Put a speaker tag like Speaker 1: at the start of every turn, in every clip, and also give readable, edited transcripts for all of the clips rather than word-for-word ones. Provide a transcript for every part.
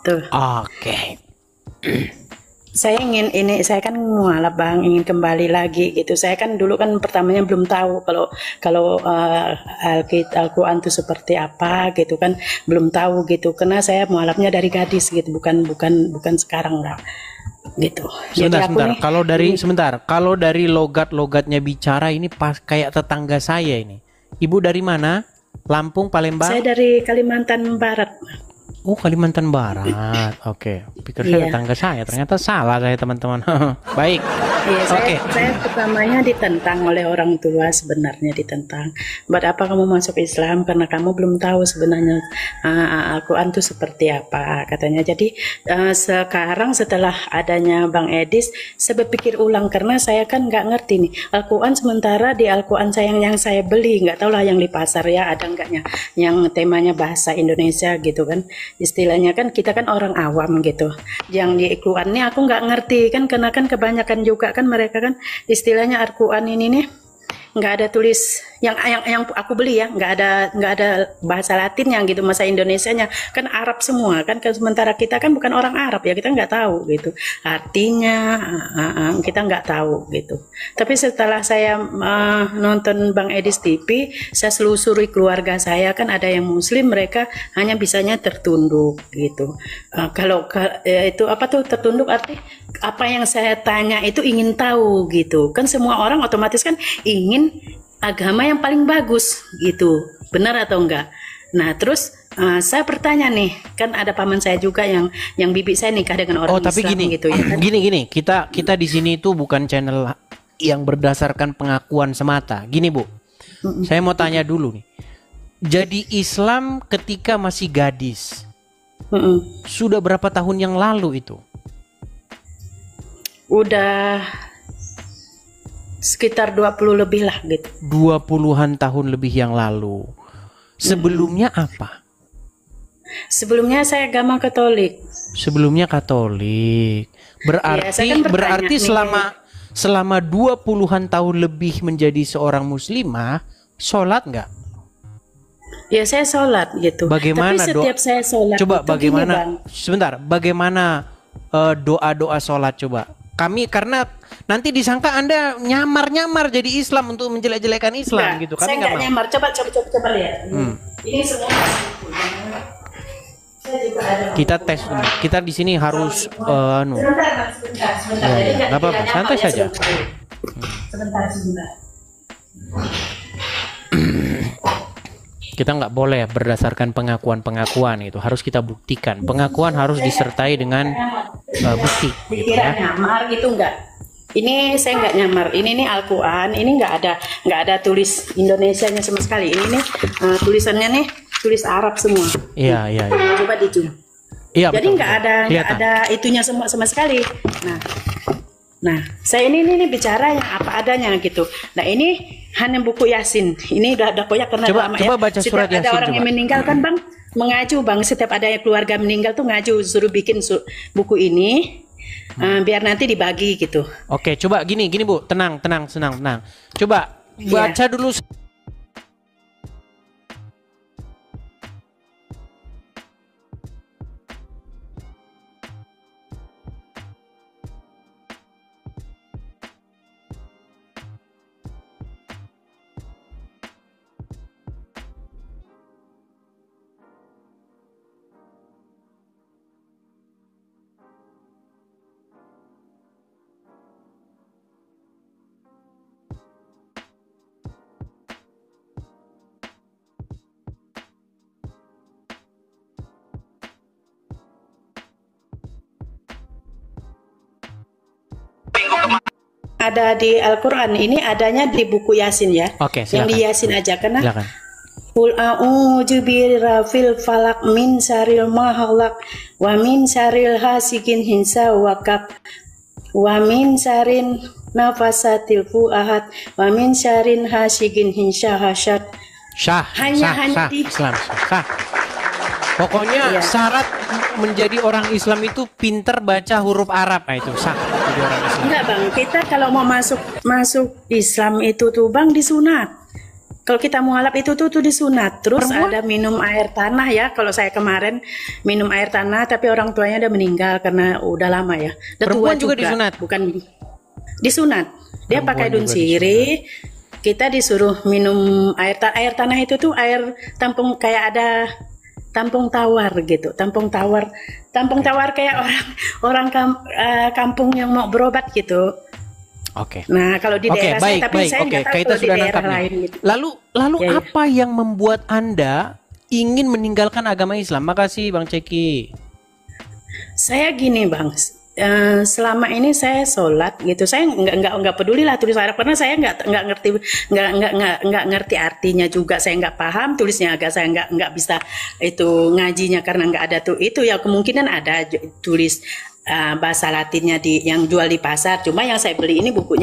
Speaker 1: Tuh.
Speaker 2: Oke.
Speaker 1: Saya ingin ini, saya kan mualaf Bang, ingin kembali lagi gitu. Saya kan dulu kan pertamanya belum tahu kalau kalau Al-Quran itu seperti apa gitu kan, belum tahu gitu. Karena saya mualafnya dari gadis gitu, bukan sekarang lah gitu. Jadi aku
Speaker 2: Sebentar.
Speaker 1: nih
Speaker 2: Kalau dari logat-logatnya bicara ini pas kayak tetangga saya ini. Ibu dari mana? Lampung, Palembang?
Speaker 1: saya dari Kalimantan Barat.
Speaker 2: Oh, Kalimantan Barat. Oke. Pikir saya
Speaker 1: Iya.
Speaker 2: tetangga saya. Ternyata salah saya, teman-teman. Baik.
Speaker 1: Iya,
Speaker 2: Oke.
Speaker 1: saya pertamanya ditentang oleh orang tua, sebenarnya ditentang. Buat apa kamu masuk Islam? Karena kamu belum tahu sebenarnya Al-Quran itu seperti apa, katanya. Jadi sekarang setelah adanya Bang Edis, saya berpikir ulang karena saya kan nggak ngerti nih Al-Quran. Sementara di Al-Quran yang saya beli, nggak tahu lah yang di pasar ya ada enggaknya yang temanya bahasa Indonesia gitu kan. Istilahnya kan kita kan orang awam gitu. Yang di Al-Quran ini aku nggak ngerti kan, karena kan kebanyakan juga kan mereka kan istilahnya Al-Quran ini nih nggak ada tulis yang aku beli ya, nggak ada bahasa Latinnya gitu, bahasa Indonesianya kan Arab semua kan, sementara kita kan bukan orang Arab ya, kita nggak tahu gitu artinya, kita nggak tahu gitu. Tapi setelah saya nonton Bang Edis TV, saya selusuri keluarga saya kan ada yang Muslim, mereka hanya bisanya tertunduk gitu. Kalau itu apa tuh tertunduk, arti apa yang saya tanya itu ingin tahu gitu kan, semua orang otomatis kan ingin agama yang paling bagus gitu, benar atau enggak? Nah terus saya bertanya nih, kan ada paman saya juga yang bibi saya nikah dengan orang
Speaker 2: Tapi
Speaker 1: Islam
Speaker 2: gini,
Speaker 1: gitu ya kan?
Speaker 2: gini, kita di sini itu bukan channel yang berdasarkan pengakuan semata. Gini Bu, saya mau tanya dulu nih. Jadi Islam ketika masih gadis, sudah berapa tahun yang lalu itu?
Speaker 1: Udah sekitar 20 lebih lah gitu.
Speaker 2: 20-an tahun lebih yang lalu. Sebelumnya apa?
Speaker 1: Sebelumnya saya agama Katolik.
Speaker 2: Sebelumnya Katolik.
Speaker 1: saya kan
Speaker 2: Berarti
Speaker 1: bertanya
Speaker 2: selama 20-an tahun lebih menjadi seorang muslimah, sholat nggak?
Speaker 1: Ya saya sholat gitu.
Speaker 2: Bagaimana
Speaker 1: Tapi setiap saya sholat
Speaker 2: coba
Speaker 1: itu
Speaker 2: bagaimana?
Speaker 1: gini, Bang.
Speaker 2: Sebentar, bagaimana doa-doa sholat coba? Kami karena nanti disangka Anda nyamar-nyamar jadi Islam untuk menjelek-jelekan Islam gitu. Kami
Speaker 1: Saya nggak
Speaker 2: mau.
Speaker 1: nyamar. Coba lihat. Ini semua. Saya juga ada.
Speaker 2: Kita tes dulu. Kita di sini harus
Speaker 1: Sebentar, Bang, sebentar.
Speaker 2: Ya,
Speaker 1: Jadi
Speaker 2: nggak apa-apa,
Speaker 1: tidak
Speaker 2: santai
Speaker 1: nyamar ya,
Speaker 2: saja.
Speaker 1: Sebentar.
Speaker 2: kita nggak boleh berdasarkan pengakuan itu, harus kita buktikan. Pengakuan harus disertai dengan bukti gitu
Speaker 1: Dikira
Speaker 2: ya.
Speaker 1: nyamar gitu enggak? Ini saya nggak nyamar. Ini nih Al-Quran. Ini nggak ada tulis Indonesianya sama sekali. Ini nih tulisannya nih tulis Arab semua.
Speaker 2: Iya.
Speaker 1: Coba di zoom.
Speaker 2: Iya,
Speaker 1: Jadi
Speaker 2: betul,
Speaker 1: nggak
Speaker 2: betul. Kelihatan.
Speaker 1: ada itunya sama sekali. Nah, saya ini bicara yang apa adanya gitu. Nah ini hanya buku Yasin. Ini udah koyak karena lama
Speaker 2: Coba
Speaker 1: ya.
Speaker 2: baca surat
Speaker 1: Setiap ada
Speaker 2: Yasin,
Speaker 1: orang
Speaker 2: coba.
Speaker 1: yang meninggal kan Bang, mengacu Bang. Setiap ada keluarga meninggal tuh ngaju, suruh bikin buku ini biar nanti dibagi gitu.
Speaker 2: Oke, coba gini Bu, tenang. Coba baca dulu.
Speaker 1: Ada di Al-Quran, ini adanya di buku Yasin ya.
Speaker 2: Oke,
Speaker 1: yang di Yasin aja karena
Speaker 2: Silakan.
Speaker 1: Qul a'udzu birabbil falaq min syarril ma khalaq wa min syarril hasidin idza waqab wa min syarrin nafasatil fuahad wa min syarrin hasidin idza hasad. Hanya di
Speaker 2: Islam. Pokoknya syarat menjadi orang Islam itu pinter baca huruf Arab. Nah, itu sah jadi orang Islam.
Speaker 1: Enggak Bang, kita kalau mau masuk Islam itu tuh Bang disunat. Kalau kita mualaf itu tuh disunat. Terus
Speaker 2: Perempuan?
Speaker 1: ada minum air tanah ya. Kalau saya kemarin minum air tanah, tapi orang tuanya udah meninggal karena udah lama ya. Udah
Speaker 2: Perempuan
Speaker 1: tua
Speaker 2: juga disunat?
Speaker 1: Bukan disunat. Dia
Speaker 2: Perempuan
Speaker 1: pakai daun
Speaker 2: juga
Speaker 1: sirih. Kita disuruh minum air tanah itu tuh air tampung, kayak ada tampung tawar gitu. Tampung tawar kayak orang kampung yang mau berobat gitu.
Speaker 2: Oke.
Speaker 1: Nah, kalau di daerah saya,
Speaker 2: Baik,
Speaker 1: tapi
Speaker 2: baik.
Speaker 1: saya
Speaker 2: Oke,
Speaker 1: nggak tahu
Speaker 2: kita
Speaker 1: kalau di
Speaker 2: sudah
Speaker 1: daerah
Speaker 2: nangkap nih.
Speaker 1: lain gitu.
Speaker 2: Lalu
Speaker 1: Ya, ya.
Speaker 2: apa yang membuat Anda ingin meninggalkan agama Islam? Makasih Bang Ceki.
Speaker 1: Saya gini Bang, selama ini saya sholat gitu, saya nggak peduli lah tulis Arab karena saya nggak ngerti, nggak ngerti artinya juga, saya nggak paham tulisnya, agak saya nggak bisa itu ngajinya karena nggak ada tuh itu ya, kemungkinan ada tulis bahasa Latinnya yang jual di pasar, cuma yang saya beli ini buku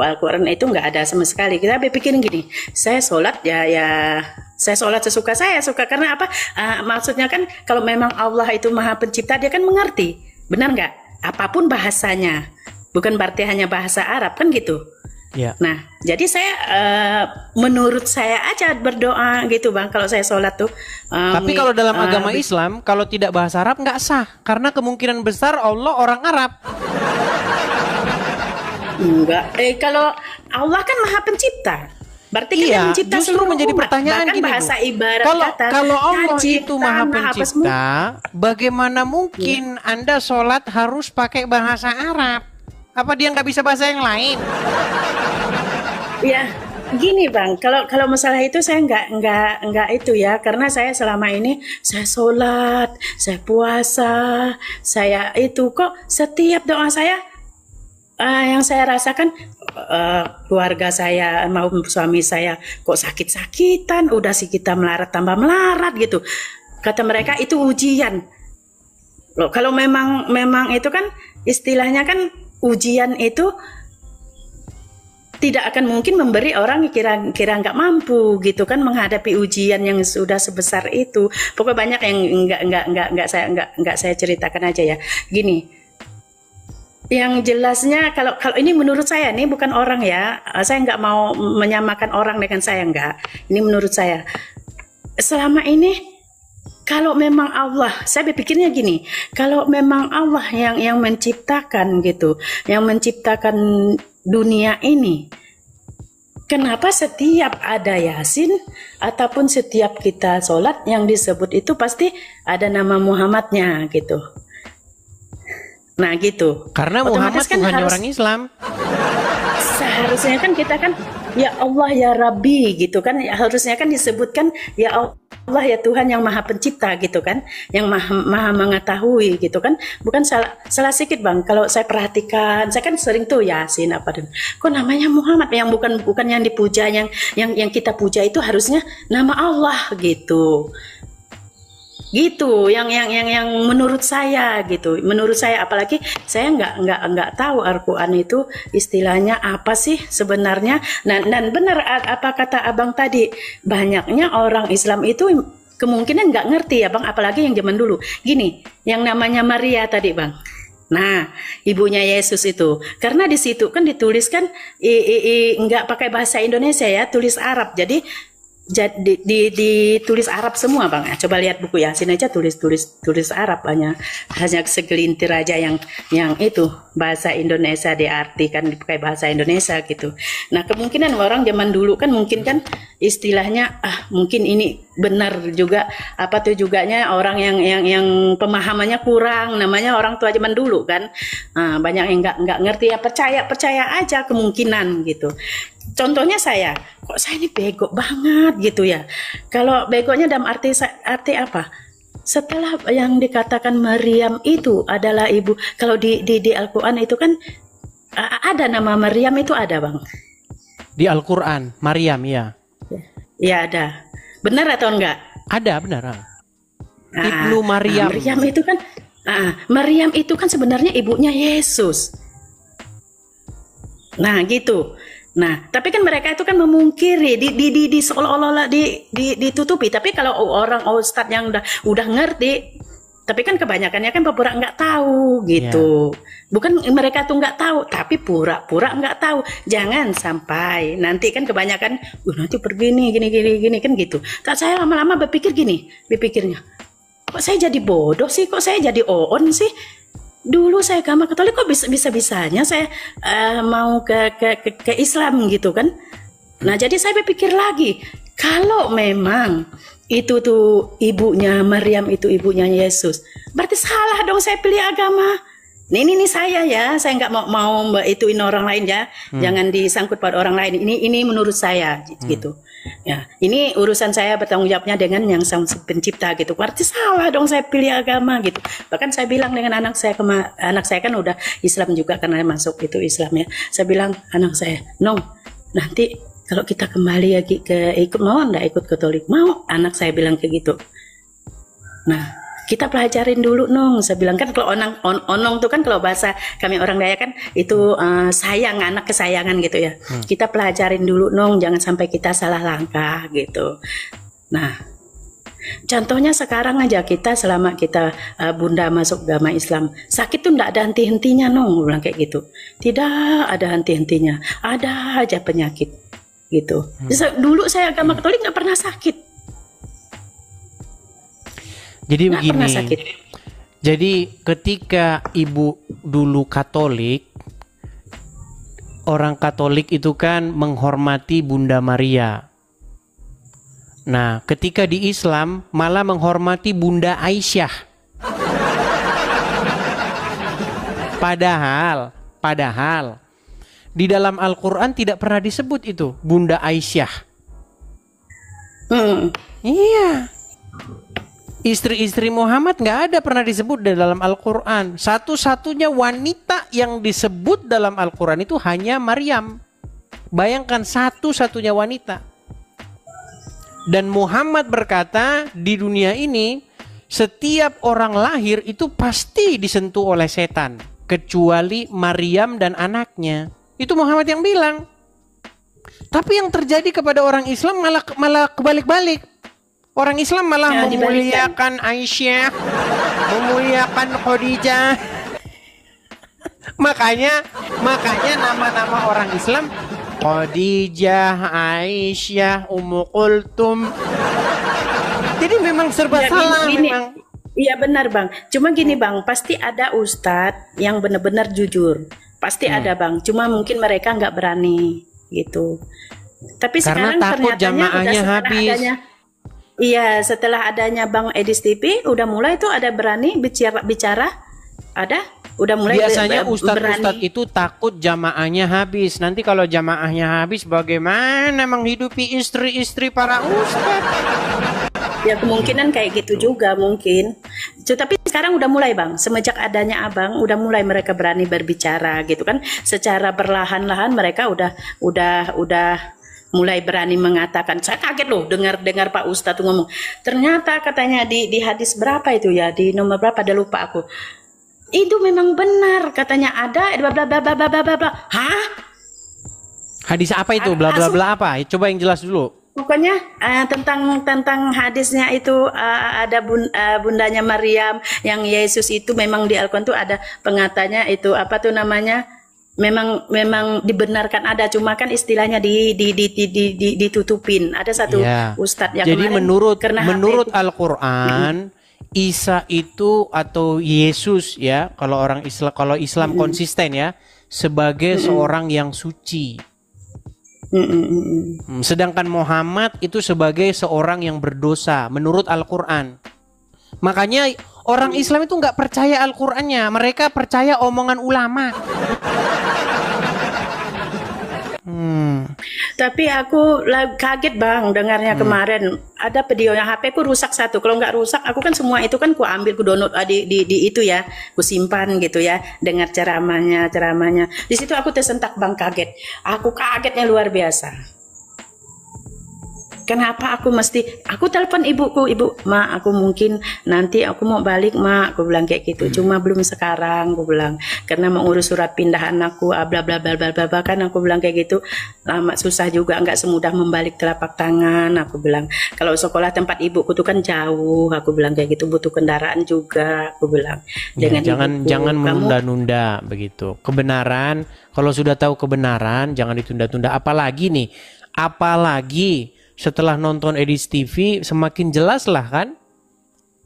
Speaker 1: Al-Quran itu nggak ada sama sekali. Kita berpikir gini, saya sholat ya saya sholat sesuka saya suka, karena apa? Maksudnya kan kalau memang Allah itu maha pencipta, dia kan mengerti, benar nggak? Apapun bahasanya, bukan berarti hanya bahasa Arab kan gitu.
Speaker 2: Ya.
Speaker 1: Nah, jadi saya menurut saya aja berdoa gitu Bang, kalau saya sholat tuh.
Speaker 2: Tapi kalau dalam agama Islam, kalau tidak bahasa Arab nggak sah, karena kemungkinan besar Allah orang Arab.
Speaker 1: Enggak, kalau Allah kan maha pencipta. Berarti kan yang mencipta
Speaker 2: justru
Speaker 1: seluruh
Speaker 2: menjadi
Speaker 1: umat.
Speaker 2: pertanyaan
Speaker 1: Bahkan
Speaker 2: gini,
Speaker 1: bahasa
Speaker 2: Bu.
Speaker 1: ibarat kata,
Speaker 2: Kalau Allah
Speaker 1: haji,
Speaker 2: itu maha
Speaker 1: tanah, apa
Speaker 2: pencipta, bagaimana mungkin Anda sholat harus pakai bahasa Arab? Apa dia nggak bisa bahasa yang lain?
Speaker 1: Ya, gini Bang, kalau masalah itu saya nggak itu ya, karena saya selama ini saya sholat, saya puasa, saya itu kok setiap doa saya yang saya rasakan, keluarga saya maupun suami saya kok sakit-sakitan, udah sih kita melarat tambah melarat gitu. Kata mereka itu ujian. Loh, kalau memang itu kan istilahnya kan ujian itu tidak akan mungkin memberi orang kira-kira nggak mampu gitu kan menghadapi ujian yang sudah sebesar itu. Pokoknya banyak yang nggak saya ceritakan aja ya. Gini, yang jelasnya kalau ini menurut saya, ini bukan orang ya, saya nggak mau menyamakan orang dengan saya, nggak. Ini menurut saya. Selama ini kalau memang Allah, saya berpikirnya gini, kalau memang Allah yang menciptakan gitu, yang menciptakan dunia ini, kenapa setiap ada Yasin ataupun setiap kita sholat yang disebut itu pasti ada nama Muhammadnya gitu. Nah gitu.
Speaker 2: Karena Muhammad kan hanya orang Islam.
Speaker 1: Seharusnya kan kita kan ya Allah ya Rabbi gitu kan, harusnya kan disebutkan ya Allah ya Tuhan yang maha pencipta gitu kan, yang maha mengetahui gitu kan. Bukan salah sedikit Bang, kalau saya perhatikan, saya kan sering tuh Yasin apa dan kok namanya Muhammad, yang bukan yang dipuja, yang kita puja itu harusnya nama Allah gitu. Gitu yang menurut saya gitu, menurut saya, apalagi saya nggak tahu Al-Quran itu istilahnya apa sih sebenarnya. Dan benar apa kata abang tadi, banyaknya orang Islam itu kemungkinan nggak ngerti ya Bang, apalagi yang zaman dulu gini, yang namanya Maria tadi Bang. Nah, ibunya Yesus itu, karena di situ kan dituliskan nggak pakai bahasa Indonesia ya, tulis Arab, jadi ditulis Arab semua Bang. Coba lihat buku Yasin aja tulis Arab, hanya segelintir aja yang itu bahasa Indonesia diartikan dipakai bahasa Indonesia gitu. Nah, kemungkinan orang zaman dulu kan mungkin kan istilahnya mungkin ini benar juga apa tuh juganya orang yang pemahamannya kurang, namanya orang tua zaman dulu kan. Banyak yang nggak ngerti ya, percaya aja kemungkinan gitu. Contohnya kok saya ini bego banget gitu ya. Kalau begonya dalam arti apa? Setelah yang dikatakan Maryam itu adalah ibu, kalau di Al-Quran itu kan ada nama Maryam itu ada Bang.
Speaker 2: Di Al-Quran, Maryam ya.
Speaker 1: Ya ada. Benar atau enggak?
Speaker 2: Ada, benar. Ibnu Maryam.
Speaker 1: Maryam itu kan sebenarnya ibunya Yesus. Nah gitu. Nah, tapi kan mereka itu kan memungkiri, di seolah-olah ditutupi. Tapi kalau orang ustadz yang udah ngerti, Tapi kan kebanyakannya kan pura-pura nggak tahu gitu. Bukan mereka tuh nggak tahu, tapi pura-pura nggak tahu. Jangan sampai nanti kan kebanyakan, nanti pergi nih gini kan gitu. Tak, saya lama-lama berpikirnya, kok saya jadi bodoh sih, kok saya jadi oon sih. Dulu saya agama Katolik, kok bisa-bisanya saya mau ke Islam gitu kan. Nah jadi saya berpikir lagi, kalau memang itu tuh ibunya Maryam, itu ibunya Yesus, berarti salah dong saya pilih agama. Ini saya ya, saya nggak mau ituin orang lain ya, jangan disangkut pada orang lain. Ini menurut saya gitu. Ya, ini urusan saya bertanggung jawabnya dengan yang sang pencipta gitu. Berarti salah dong saya pilih agama gitu. Bahkan saya bilang dengan anak saya kan udah Islam juga karena masuk itu Islam ya. Saya bilang anak saya, Nong, nanti kalau kita kembali lagi ke ikut, mau nggak ikut Katolik? Mau, anak saya bilang kayak gitu. Nah, kita pelajarin dulu Nong. Saya bilang kan kalau onong tuh kan kalau bahasa kami orang Dayak kan itu sayang, anak kesayangan gitu ya. Kita pelajarin dulu Nong, jangan sampai kita salah langkah gitu. Nah, contohnya sekarang aja kita selama kita Bunda masuk agama Islam, sakit tuh enggak ada henti-hentinya Nong, bilang kayak gitu. Tidak ada henti-hentinya, ada aja penyakit gitu. Dulu saya agama Katolik nggak pernah sakit.
Speaker 2: Jadi begini. Jadi ketika ibu dulu Katolik, orang Katolik itu kan menghormati Bunda Maria. Nah, ketika di Islam malah menghormati Bunda Aisyah. Padahal di dalam Al-Quran tidak pernah disebut itu Bunda Aisyah. Iya. Istri-istri Muhammad nggak ada pernah disebut di dalam Al-Quran. Satu-satunya wanita yang disebut dalam Al-Quran itu hanya Maryam. Bayangkan, satu-satunya wanita. Dan Muhammad berkata, di dunia ini setiap orang lahir itu pasti disentuh oleh setan, kecuali Maryam dan anaknya. Itu Muhammad yang bilang. Tapi yang terjadi kepada orang Islam malah kebalik-balik. Orang Islam malah memuliakan Aisyah, memuliakan Khadijah. makanya nama-nama orang Islam Khadijah, Aisyah, Ummu Kulthum. Jadi memang serba salah memang.
Speaker 1: Iya benar Bang. Cuma gini Bang, pasti ada ustadz yang benar-benar jujur. Pasti ada Bang, cuma mungkin mereka nggak berani gitu. Tapi
Speaker 2: karena
Speaker 1: sekarang
Speaker 2: takut jamaahnya habis.
Speaker 1: Iya, setelah adanya Bang Edis TV udah mulai tuh ada berani bicara, ada udah mulai.
Speaker 2: Biasanya ustadz itu takut jamaahnya habis. Nanti kalau jamaahnya habis bagaimana menghidupi istri-istri para ustadz?
Speaker 1: Ya kemungkinan kayak gitu juga mungkin. Tapi sekarang udah mulai Bang, semenjak adanya Abang udah mulai mereka berani berbicara gitu kan. Secara perlahan-lahan mereka udah mulai berani mengatakan. Saya kaget loh dengar Pak Ustadz ngomong. Ternyata katanya di hadis berapa itu ya, di nomor berapa ada lupa aku. Itu memang benar katanya ada bla bla bla bla bla bla. Hah?
Speaker 2: Hadis apa itu? Bla bla bla apa? Coba yang jelas dulu.
Speaker 1: Pokoknya tentang hadisnya itu ada bundanya Maryam yang Yesus itu memang di Al-Quran tuh ada pengatanya itu apa tuh namanya, memang dibenarkan ada, cuma kan istilahnya ditutupin. Ada satu ustadz yang
Speaker 2: jadi menurut Al-Quran Isa itu atau Yesus ya, kalau Islam konsisten ya, sebagai seorang yang suci. Sedangkan Muhammad itu sebagai seorang yang berdosa menurut Al-Quran. Makanya orang Islam itu nggak percaya Al-Qurannya, mereka percaya omongan ulama.
Speaker 1: Tapi aku kaget Bang dengarnya kemarin ada videonya, HP ku rusak satu. Kalau nggak rusak, aku kan semua itu kan ku ambil, ku download di itu ya, ku simpan gitu ya. Dengar ceramahnya. Di situ aku tersentak Bang, kaget. Aku kagetnya luar biasa. Kenapa aku mesti, aku telepon ibuku, ibu, ma, aku mungkin nanti aku mau balik, ma, aku bilang kayak gitu. Cuma belum sekarang, aku bilang, karena mau ngurus surat pindahan aku, bla bla bla bla bla, kan aku bilang kayak gitu. Lama susah juga, nggak semudah membalik telapak tangan, aku bilang. Kalau sekolah tempat ibuku tuh kan jauh, aku bilang kayak gitu, butuh kendaraan juga, aku bilang.
Speaker 2: Ya, jangan menunda-nunda begitu. Kebenaran, kalau sudah tahu kebenaran, jangan ditunda-tunda. Apalagi setelah nonton Edis TV semakin jelas lah kan?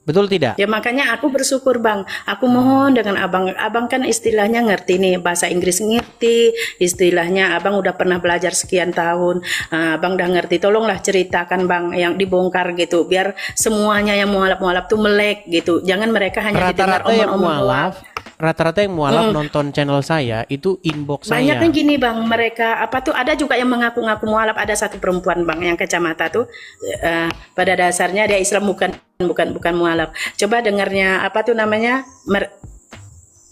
Speaker 2: Betul tidak?
Speaker 1: Ya makanya aku bersyukur Bang. Aku mohon dengan abang kan istilahnya ngerti nih bahasa Inggris, ngerti istilahnya, abang udah pernah belajar sekian tahun, abang udah ngerti. Tolonglah ceritakan Bang yang dibongkar gitu, biar semuanya yang mualaf tuh melek gitu. Jangan mereka hanya didengar omong-omong.
Speaker 2: Rata-rata yang mualaf nonton channel saya itu inbox saya.
Speaker 1: Banyaknya gini Bang, mereka apa tuh, ada juga yang mengaku-ngaku mualaf. Ada satu perempuan Bang yang kacamata tuh, pada dasarnya dia Islam, bukan mualaf. Coba dengarnya apa tuh namanya,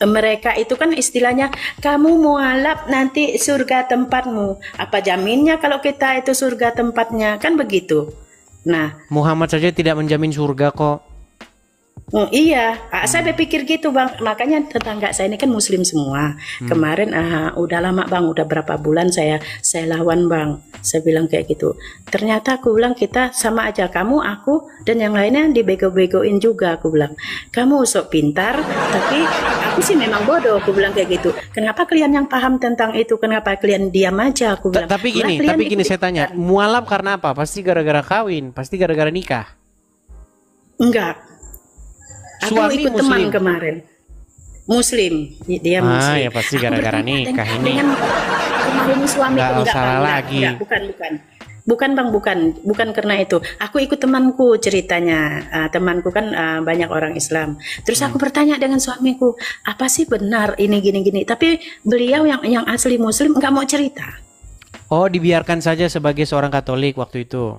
Speaker 1: mereka itu kan istilahnya, kamu mualaf nanti surga tempatmu. Apa jaminnya kalau kita itu surga tempatnya, kan begitu. Nah,
Speaker 2: Muhammad saja tidak menjamin surga kok.
Speaker 1: Iya, saya berpikir gitu Bang. Makanya tetangga saya ini kan Muslim semua. Kemarin udah lama Bang, udah berapa bulan saya lawan Bang. Saya bilang kayak gitu. Ternyata aku bilang kita sama aja, kamu, aku, dan yang lainnya dibego-begoin juga. Aku bilang, kamu sok pintar, tapi aku sih memang bodoh. Aku bilang kayak gitu. Kenapa kalian yang paham tentang itu? Kenapa kalian diam aja? Aku bilang.
Speaker 2: Tapi gini saya tanya, mualaf karena apa? Pasti gara-gara kawin, pasti gara-gara nikah.
Speaker 1: Enggak. Aku
Speaker 2: Suami
Speaker 1: ikut
Speaker 2: Muslim.
Speaker 1: teman kemarin. Muslim, dia Muslim.
Speaker 2: Ya pasti gara-gara nikah ini.
Speaker 1: Kemarin suami
Speaker 2: enggak salah lagi.
Speaker 1: Bukan Bang, bukan karena itu. Aku ikut temanku ceritanya. Temanku kan banyak orang Islam. Terus aku bertanya dengan suamiku, apa sih benar ini gini-gini? Tapi beliau yang asli Muslim nggak mau cerita.
Speaker 2: Oh, dibiarkan saja sebagai seorang Katolik waktu itu.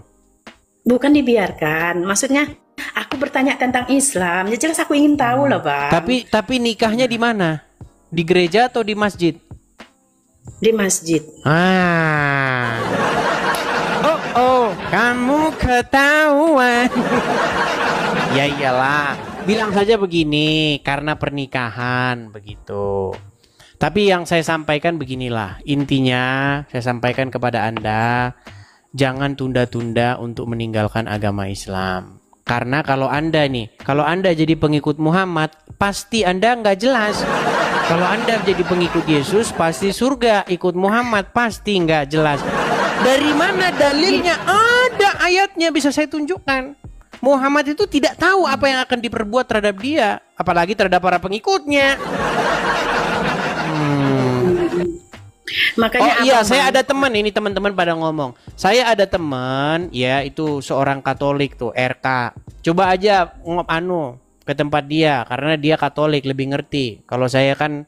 Speaker 1: Bukan dibiarkan, maksudnya aku bertanya tentang Islam, ya jelas aku ingin tahu lah Bang.
Speaker 2: Tapi nikahnya di mana? Di gereja atau di masjid?
Speaker 1: Di masjid.
Speaker 2: Oh, kamu ketahuan. Ya iyalah, bilang saja begini, karena pernikahan begitu. Tapi yang saya sampaikan beginilah, intinya saya sampaikan kepada Anda, jangan tunda-tunda untuk meninggalkan agama Islam. Karena kalau Anda jadi pengikut Muhammad, pasti Anda nggak jelas. Kalau Anda jadi pengikut Yesus, pasti surga. Ikut Muhammad, pasti nggak jelas. Dari mana dalilnya? Ada ayatnya, bisa saya tunjukkan. Muhammad itu tidak tahu apa yang akan diperbuat terhadap dia, apalagi terhadap para pengikutnya.
Speaker 1: Makanya
Speaker 2: saya ada teman, ini teman-teman pada ngomong. Saya ada teman, ya itu seorang Katolik tuh, RK. Coba aja ke tempat dia, karena dia Katolik lebih ngerti. Kalau saya kan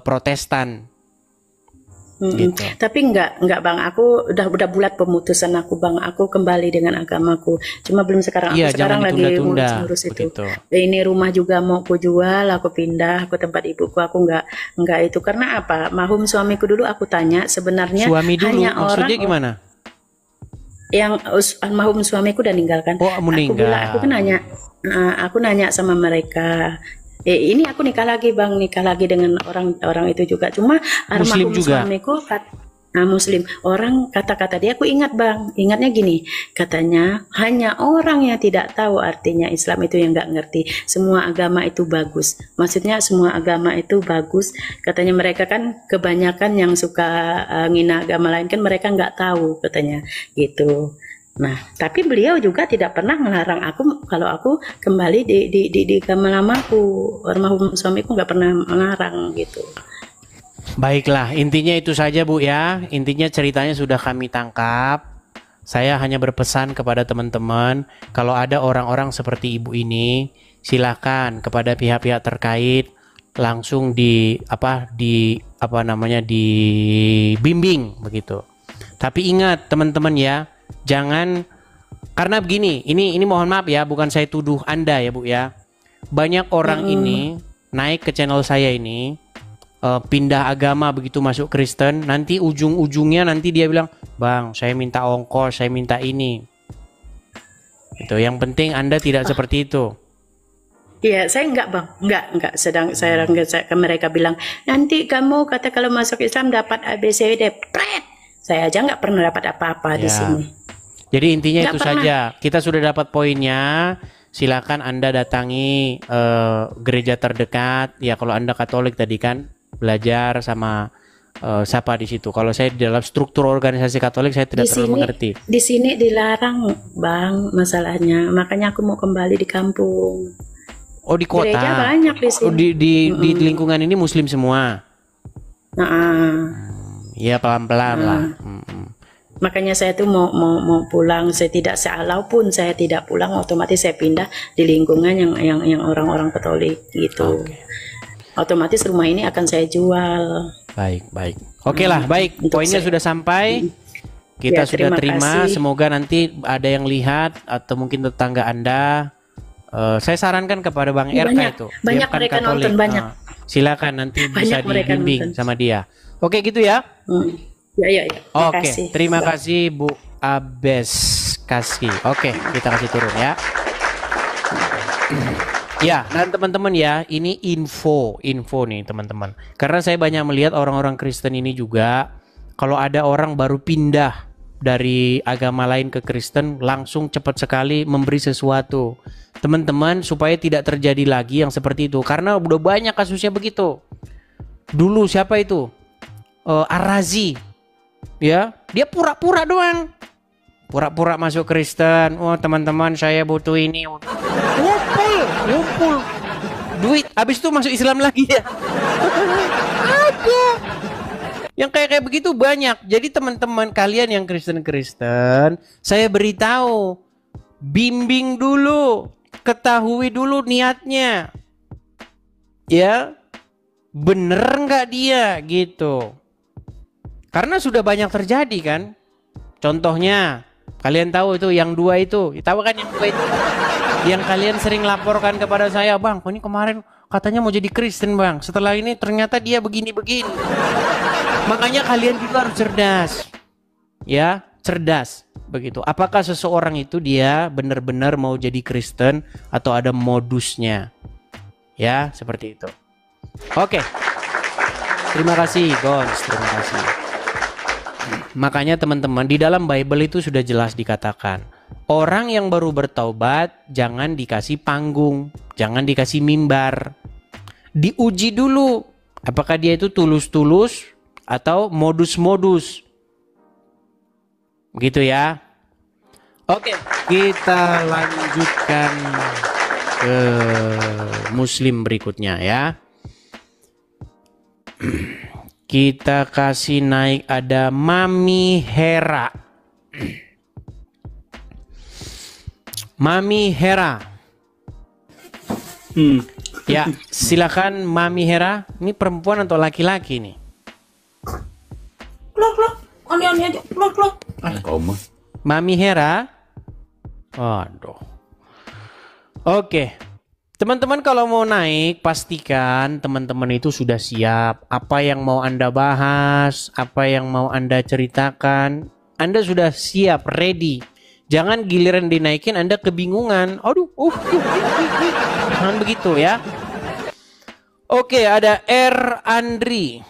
Speaker 2: Protestan. Gitu.
Speaker 1: Tapi enggak Bang, aku udah bulat pemutusan aku Bang, aku kembali dengan agamaku. Cuma belum sekarang, aku sekarang lagi ngurus itu. Ini rumah juga mau aku jual, aku pindah ke tempat ibuku. Aku enggak itu karena apa? Mahum suamiku dulu aku tanya sebenarnya
Speaker 2: suami dulu,
Speaker 1: hanya
Speaker 2: maksudnya
Speaker 1: orang
Speaker 2: gimana?
Speaker 1: Yang mahum suamiku udah meninggalkan.
Speaker 2: Meninggal.
Speaker 1: Aku nanya sama mereka. Ini aku nikah lagi Bang, nikah lagi dengan orang itu juga. Cuma
Speaker 2: Muslim juga.
Speaker 1: Suamiku Muslim. Orang kata-kata dia aku ingat Bang. Ingatnya gini, katanya hanya orang yang tidak tahu artinya Islam itu yang nggak ngerti. Semua agama itu bagus. Maksudnya semua agama itu bagus. Katanya mereka kan kebanyakan yang suka ngina agama lain kan mereka nggak tahu katanya gitu. Nah, tapi beliau juga tidak pernah melarang aku kalau aku kembali di agama lamaku. Almarhum suamiku nggak pernah melarang gitu.
Speaker 2: Baiklah, intinya itu saja Bu ya. Intinya ceritanya sudah kami tangkap. Saya hanya berpesan kepada teman-teman, kalau ada orang-orang seperti ibu ini, silakan kepada pihak-pihak terkait langsung dibimbing begitu. Tapi ingat teman-teman ya, jangan, karena begini, ini mohon maaf ya, bukan saya tuduh Anda ya Bu ya. Banyak orang ini naik ke channel saya ini, pindah agama begitu masuk Kristen, nanti ujung-ujungnya nanti dia bilang, "Bang, saya minta ongkos, saya minta ini." Itu yang penting Anda tidak seperti itu.
Speaker 1: Iya, saya enggak bang, enggak. Sedang saya ke mereka bilang nanti kamu kata kalau masuk Islam dapat ABCD, pret. Saya aja nggak pernah dapat apa-apa di sini.
Speaker 2: Jadi intinya
Speaker 1: Nggak
Speaker 2: itu
Speaker 1: pernah.
Speaker 2: saja. Kita sudah dapat poinnya. Silakan Anda datangi gereja terdekat. Ya kalau Anda Katolik tadi kan belajar sama siapa di situ. Kalau saya di dalam struktur organisasi Katolik saya tidak terlalu mengerti.
Speaker 1: Di sini dilarang bang masalahnya. Makanya aku mau kembali di kampung.
Speaker 2: Oh di kota.
Speaker 1: Gereja banyak di sini.
Speaker 2: Oh, di lingkungan ini Muslim semua. Ya pelan-pelan lah.
Speaker 1: Makanya saya tuh mau pulang. Saya tidak walaupun saya tidak pulang, otomatis saya pindah di lingkungan yang orang-orang Katolik gitu. Otomatis rumah ini akan saya jual.
Speaker 2: Baik. Oke lah, baik. Poinnya sudah sampai. Kita sudah terima.
Speaker 1: Kasih.
Speaker 2: Semoga nanti ada yang lihat atau mungkin tetangga Anda. Saya sarankan kepada Bang RK itu.
Speaker 1: Banyak
Speaker 2: Dia kan
Speaker 1: mereka
Speaker 2: Katolik.
Speaker 1: nonton banyak.
Speaker 2: Silakan nanti bisa dibimbing sama dia. Oke gitu ya.
Speaker 1: Ya.
Speaker 2: Oke, terima kasih Bu Abes kasih. Oke, kita kasih turun ya. Ya, dan teman-teman ya, ini info nih teman-teman. Karena saya banyak melihat orang-orang Kristen ini juga, kalau ada orang baru pindah dari agama lain ke Kristen, langsung cepat sekali memberi sesuatu. Teman-teman, supaya tidak terjadi lagi yang seperti itu. Karena udah banyak kasusnya begitu. Dulu siapa itu? Ar-Razi. Ya, dia pura-pura doang. Pura-pura masuk Kristen. Oh teman-teman, saya butuh ini. Ngumpul duit, habis itu masuk Islam lagi ya. Ada yang kayak begitu banyak. Jadi teman-teman kalian yang Kristen, saya beritahu, bimbing dulu, ketahui dulu niatnya, ya bener nggak dia gitu. Karena sudah banyak terjadi kan. Contohnya kalian tahu itu yang dua itu, tahu kan yang dua itu? Yang kalian sering laporkan kepada saya, Bang, ini kemarin katanya mau jadi Kristen Bang, setelah ini ternyata dia begini-begini. Makanya kalian juga harus cerdas. Ya, cerdas begitu. Apakah seseorang itu dia benar-benar mau jadi Kristen atau ada modusnya? Ya, seperti itu. Oke. Terima kasih, Gons. Terima kasih. Makanya teman-teman, di dalam Bible itu sudah jelas dikatakan, orang yang baru bertaubat jangan dikasih panggung, jangan dikasih mimbar. Diuji dulu apakah dia itu tulus-tulus atau modus-modus. Begitu ya. Oke, kita lanjutkan ke Muslim berikutnya ya. Kita kasih naik, ada Mami Hera. Mami Hera. Ya, silakan Mami Hera. Ini perempuan atau laki-laki nih?
Speaker 3: Klok. Ani aja. Klok.
Speaker 2: Mami Hera. Waduh. Oke. Teman-teman kalau mau naik, pastikan teman-teman itu sudah siap. Apa yang mau Anda bahas, apa yang mau Anda ceritakan, Anda sudah siap, ready. Jangan giliran dinaikin Anda kebingungan. Aduh, jangan begitu ya. Oke, ada R. Andri.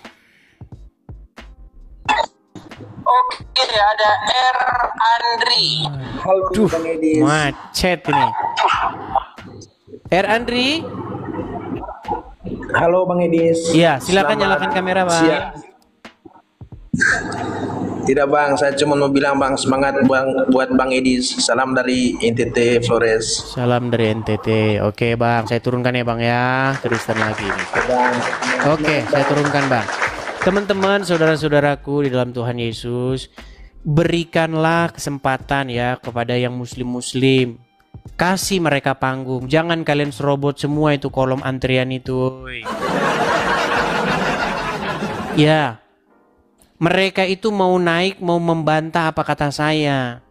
Speaker 2: Oke, ada R. Andri.
Speaker 4: Halo, Bang Edis.
Speaker 2: Macet ini. R. Andri.
Speaker 4: Halo, Bang Edis.
Speaker 2: Iya, silakan nyalakan kamera, Bang.
Speaker 4: Siap. Tidak, Bang, saya cuma mau bilang, Bang, semangat buat Bang Edis. Salam dari NTT Flores.
Speaker 2: Salam dari NTT. Oke, Bang, saya turunkan ya, Bang ya. Kristen lagi nih. Oke, saya turunkan, Bang. Teman-teman, saudara-saudaraku di dalam Tuhan Yesus, berikanlah kesempatan ya kepada yang muslim-muslim. Kasih mereka panggung. Jangan kalian serobot semua itu kolom antrian itu. Ya. Mereka itu mau naik, mau membantah apa kata saya.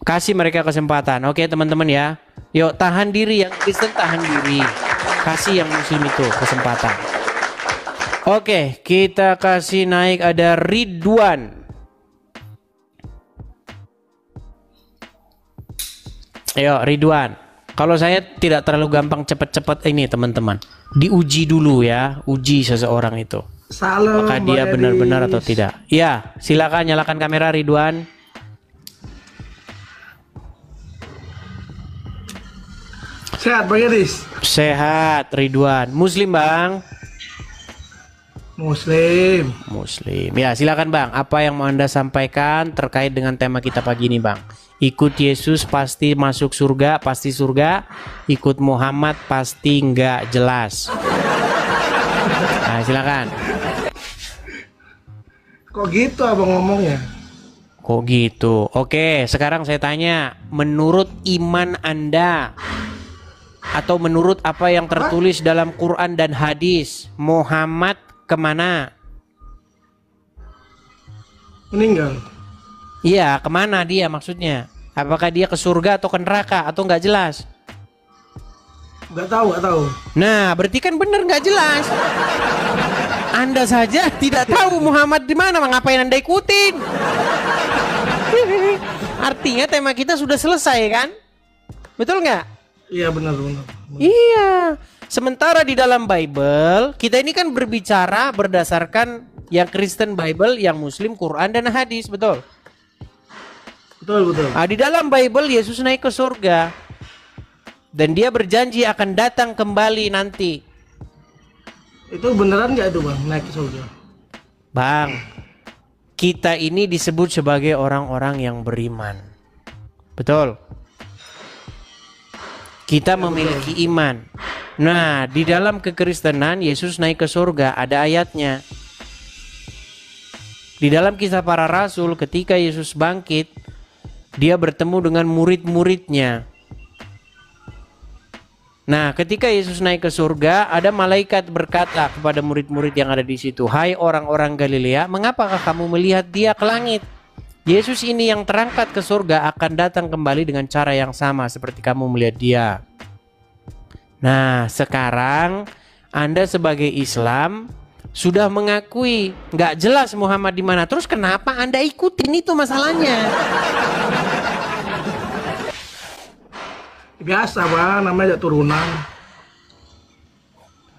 Speaker 2: Kasih mereka kesempatan. Oke, teman-teman ya. Yuk, tahan diri, yang Kristen tahan diri. Kasih yang muslim itu kesempatan. Oke, kita kasih naik, ada Ridwan. Ayo Ridwan. Kalau saya tidak terlalu gampang cepet-cepet ini teman-teman. Diuji dulu ya, uji seseorang itu.
Speaker 5: Salam.
Speaker 2: Apakah dia benar-benar atau tidak? Ya, silakan nyalakan kamera Ridwan.
Speaker 5: Sehat Bang Edis?
Speaker 2: Sehat Ridwan. Muslim Bang?
Speaker 5: Muslim.
Speaker 2: Muslim. Ya, silakan Bang. Apa yang mau Anda sampaikan terkait dengan tema kita pagi ini, Bang? Ikut Yesus pasti masuk surga, pasti surga. Ikut Muhammad pasti nggak jelas. Nah, silakan.
Speaker 5: Kok gitu abang ngomongnya?
Speaker 2: Kok gitu? Oke, sekarang saya tanya, menurut iman Anda atau menurut apa yang tertulis dalam Quran dan hadis, Muhammad kemana?
Speaker 5: Meninggal.
Speaker 2: Iya, kemana dia maksudnya? Apakah dia ke surga atau ke neraka atau nggak jelas?
Speaker 5: Nggak tahu.
Speaker 2: Nah, berarti kan bener nggak jelas. Anda saja tidak tahu Muhammad di mana, ngapain Anda ikutin? Artinya tema kita sudah selesai kan? Betul nggak?
Speaker 5: Iya benar.
Speaker 2: Iya. Sementara di dalam Bible, kita ini kan berbicara berdasarkan yang Kristen Bible, yang Muslim Quran dan hadis, betul?
Speaker 5: Betul.
Speaker 2: Nah, di dalam Bible Yesus naik ke surga dan dia berjanji akan datang kembali nanti.
Speaker 5: Itu beneran nggak itu Bang, naik ke surga?
Speaker 2: Bang, kita ini disebut sebagai orang-orang yang beriman. Betul? Kita memiliki iman. Nah, di dalam kekristenan Yesus naik ke surga, ada ayatnya. Di dalam Kisah Para Rasul, ketika Yesus bangkit, dia bertemu dengan murid-muridnya. Nah, ketika Yesus naik ke surga, ada malaikat berkata kepada murid-murid yang ada di situ, "Hai orang-orang Galilea, mengapakah kamu melihat dia ke langit? Yesus ini yang terangkat ke surga akan datang kembali dengan cara yang sama seperti kamu melihat dia." Nah, sekarang Anda sebagai Islam sudah mengakui nggak jelas Muhammad di mana. Terus kenapa Anda ikutin, itu masalahnya?
Speaker 5: Biasa Bang, namanya turunan.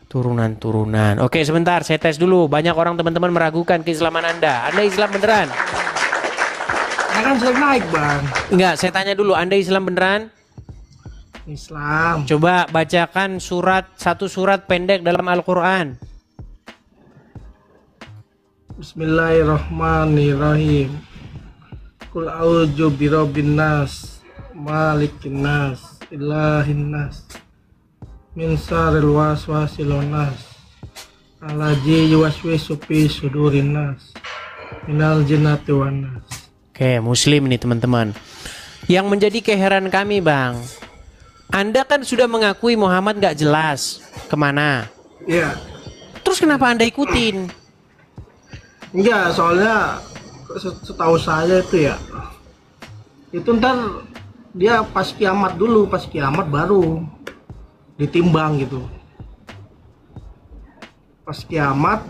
Speaker 2: Turunan. Oke, sebentar, saya tes dulu. Banyak orang teman-teman meragukan keislaman Anda. Anda Islam beneran?
Speaker 5: Saya kan sering naik Bang.
Speaker 2: Enggak, saya tanya dulu, Anda Islam beneran?
Speaker 5: Islam.
Speaker 2: Coba bacakan satu surat pendek dalam Al-Quran.
Speaker 5: Bismillahirrahmanirrahim. Qul a'udzu birabbin nas, malikin nas, ilahin nas, min syarril waswasil nas, allazi yuwaswisu fi sudurin nas, minal jinnati wan nas.
Speaker 2: Oke, Muslim nih teman-teman. Yang menjadi keheranan kami Bang, Anda kan sudah mengakui Muhammad nggak jelas kemana.
Speaker 5: Iya.
Speaker 2: Terus kenapa Anda ikutin?
Speaker 5: Enggak, soalnya setahu saya itu ya, itu ntar dia pas kiamat dulu, pas kiamat baru ditimbang gitu. Pas kiamat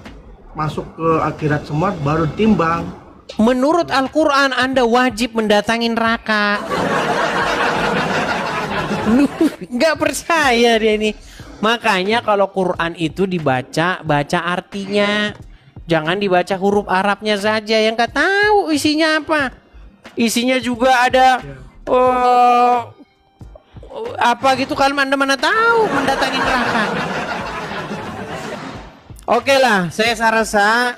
Speaker 5: masuk ke akhirat semua baru ditimbang.
Speaker 2: Menurut Al-Quran Anda wajib mendatangi neraka. Nggak percaya dia ini. Makanya kalau Quran itu baca artinya. Jangan dibaca huruf Arabnya saja yang nggak tahu isinya apa. Isinya juga ada apa gitu, kalau Anda mana tahu mendatangi neraka. Oke lah, saya rasa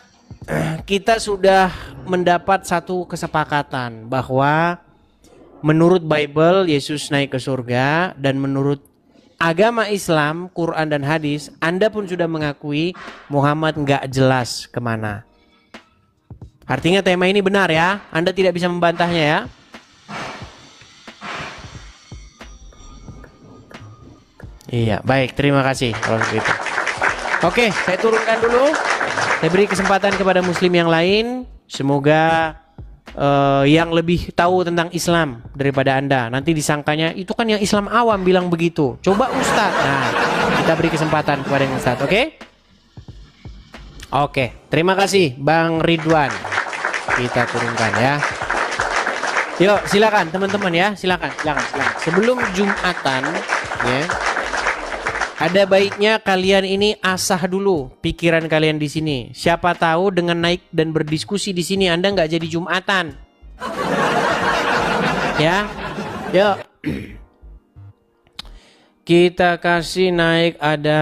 Speaker 2: kita sudah mendapat satu kesepakatan bahwa menurut Bible Yesus naik ke surga, dan menurut agama Islam, Quran dan hadis, Anda pun sudah mengakui Muhammad nggak jelas kemana. Artinya tema ini benar ya, Anda tidak bisa membantahnya ya. Iya, baik, terima kasih kalau begitu. Oke, saya turunkan dulu. Saya beri kesempatan kepada Muslim yang lain. Semoga yang lebih tahu tentang Islam daripada Anda. Nanti disangkanya itu kan yang Islam awam bilang begitu. Coba Ustadz. Nah, kita beri kesempatan kepada yang Ustadz, oke? Oke, terima kasih Bang Ridwan. Kita turunkan ya. Yuk, silakan teman-teman ya, silakan. Sebelum Jumatan, ya, ada baiknya kalian ini asah dulu pikiran kalian di sini. Siapa tahu dengan naik dan berdiskusi di sini Anda nggak jadi Jumatan. Ya, yuk. Kita kasih naik ada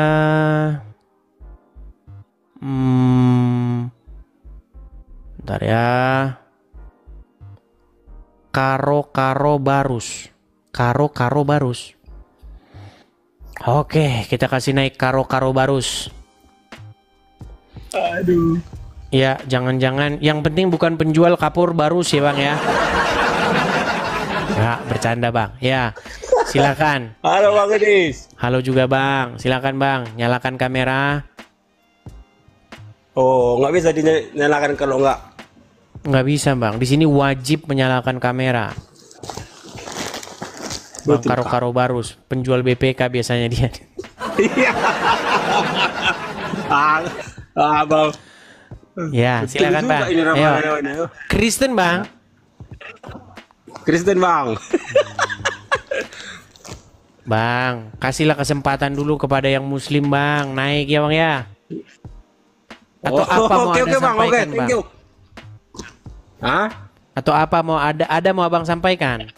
Speaker 2: bentar ya. Karo barus. Oke, kita kasih naik karo barus.
Speaker 5: Aduh.
Speaker 2: Ya, jangan-jangan yang penting bukan penjual kapur barus ya, Bang ya. Ya, bercanda, Bang. Ya. Silakan.
Speaker 6: Halo Bang Edis.
Speaker 2: Halo juga, Bang. Silakan, Bang. Nyalakan kamera.
Speaker 6: Oh, nggak bisa dinyalakan kalau nggak.
Speaker 2: Nggak bisa, Bang. Di sini wajib menyalakan kamera. Bang Karo barus, penjual BPK biasanya dia.
Speaker 6: Iya. Bang.
Speaker 2: Ya, silakan, Bang. Ayo. Kristen, Bang.
Speaker 6: Kristen, Bang.
Speaker 2: Bang, kasihlah kesempatan dulu kepada yang muslim, Bang. Naik ya, Bang ya. Atau apa mau Anda sampaikan, Bang?
Speaker 6: Hah?
Speaker 2: Atau apa mau ada mau Abang sampaikan?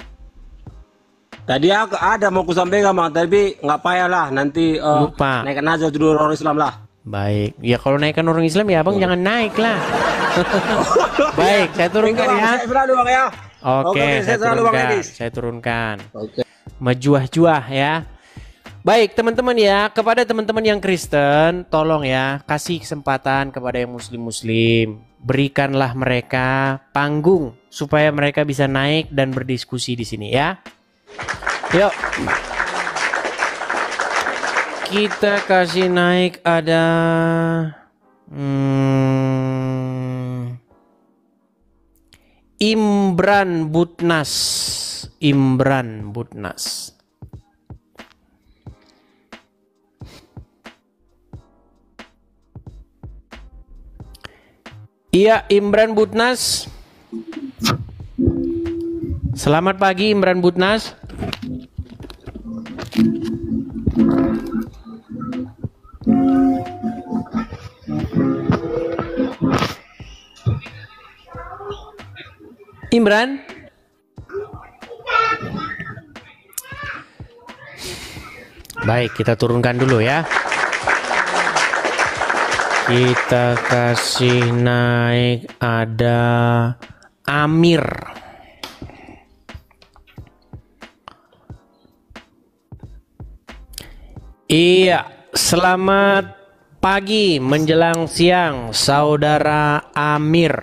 Speaker 6: Tadi ada mau ku sampaikan Bang, tapi nggak payah lah, nanti
Speaker 2: Lupa.
Speaker 6: naikkan aja dulu orang Islam lah.
Speaker 2: Baik, ya kalau naikkan orang Islam ya Abang jangan naik lah. Baik, saya turunkan ya.
Speaker 6: Saya selalu Bang ya.
Speaker 2: Oke, saya
Speaker 6: selalu Bang
Speaker 2: turunkan.
Speaker 6: Edis.
Speaker 2: Saya turunkan.
Speaker 6: Oke.
Speaker 2: Mejuah-juah ya. Baik teman-teman ya, kepada teman-teman yang Kristen, tolong ya kasih kesempatan kepada yang muslim-muslim. Berikanlah mereka panggung supaya mereka bisa naik dan berdiskusi di sini ya. Yuk. Kita kasih naik ada Imran Butnas. Iya, Imran Butnas. Selamat pagi Imran Butnas. Imran. Baik, kita turunkan dulu ya. Kita kasih naik ada Amir. Iya, selamat pagi menjelang siang saudara Amir.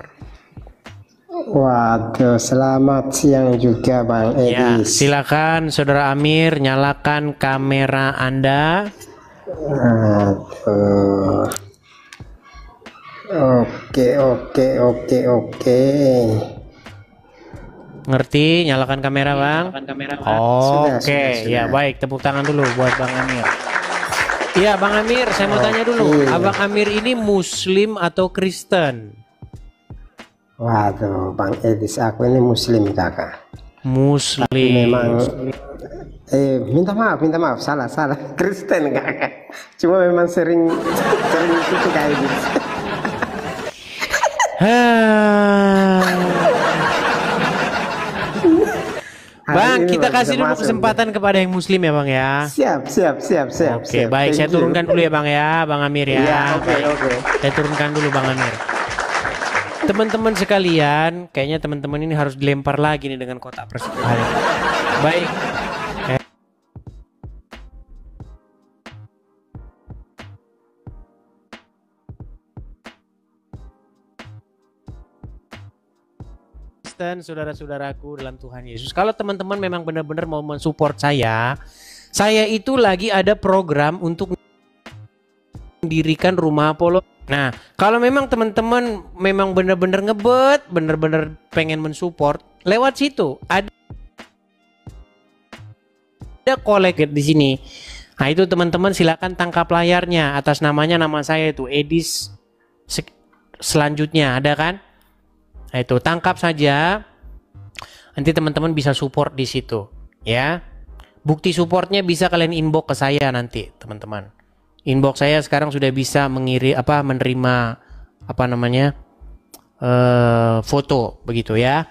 Speaker 7: Waduh, selamat siang juga Bang
Speaker 2: Ya,
Speaker 7: Edis.
Speaker 2: silakan saudara Amir nyalakan kamera Anda.
Speaker 7: Aduh. Oke.
Speaker 2: Ngerti? Nyalakan kamera, Bang.
Speaker 7: Sudah.
Speaker 2: Ya baik, tepuk tangan dulu buat Bang Amir. Iya, Bang Amir, saya mau tanya dulu. Abang Amir ini Muslim atau Kristen?
Speaker 7: Waduh, Bang Edis, aku ini Muslim kakak.
Speaker 2: Muslim.
Speaker 7: Memang minta maaf, salah Kristen kakak. Cuma memang sering itu kayak gitu.
Speaker 2: Bang, kita kasih dulu
Speaker 7: masuk,
Speaker 2: kesempatan kepada yang Muslim ya, Bang ya.
Speaker 7: Siap.
Speaker 2: Oke, baik, saya turunkan dulu ya, Bang ya, Bang Amir ya.
Speaker 7: Iya, oke.
Speaker 2: Saya turunkan dulu Bang Amir. Teman-teman sekalian, kayaknya teman-teman ini harus dilempar lagi nih dengan kotak persembahyan. Baik. Kristen, saudara-saudaraku dalam Tuhan Yesus. Kalau teman-teman memang benar-benar mau mensupport saya itu lagi ada program untuk mendirikan rumah Apollo. Nah, kalau memang teman-teman memang benar-benar ngebet, benar-benar pengen mensupport, lewat situ ada kolek di sini. Nah, itu teman-teman silakan tangkap layarnya atas nama saya itu Edis. Selanjutnya ada kan? Nah, itu tangkap saja. Nanti teman-teman bisa support di situ, ya. Bukti supportnya bisa kalian inbox ke saya nanti, teman-teman. Inbox saya sekarang sudah bisa menerima foto begitu ya.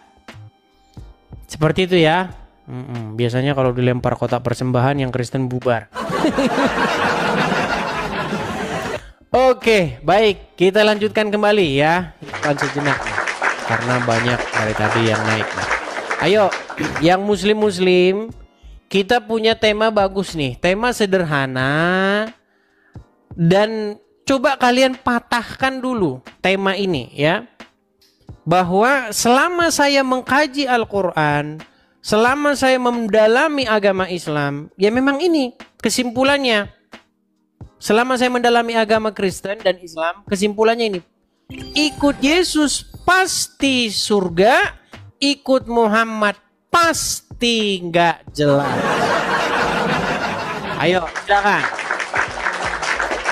Speaker 2: Seperti itu ya. Biasanya kalau dilempar kotak persembahan yang Kristen bubar. Oke, baik, kita lanjutkan kembali ya. Iklan sejenak nih, karena banyak dari tadi yang naik nih. Ayo, yang muslim-muslim, kita punya tema bagus nih, tema sederhana. Dan coba kalian patahkan dulu tema ini ya. Bahwa selama saya mengkaji Al-Quran, selama saya mendalami agama Islam, ya memang ini kesimpulannya. Selama saya mendalami agama Kristen dan Islam, kesimpulannya ini. Ikut Yesus pasti surga, ikut Muhammad pasti nggak jelas. Ayo, silakan.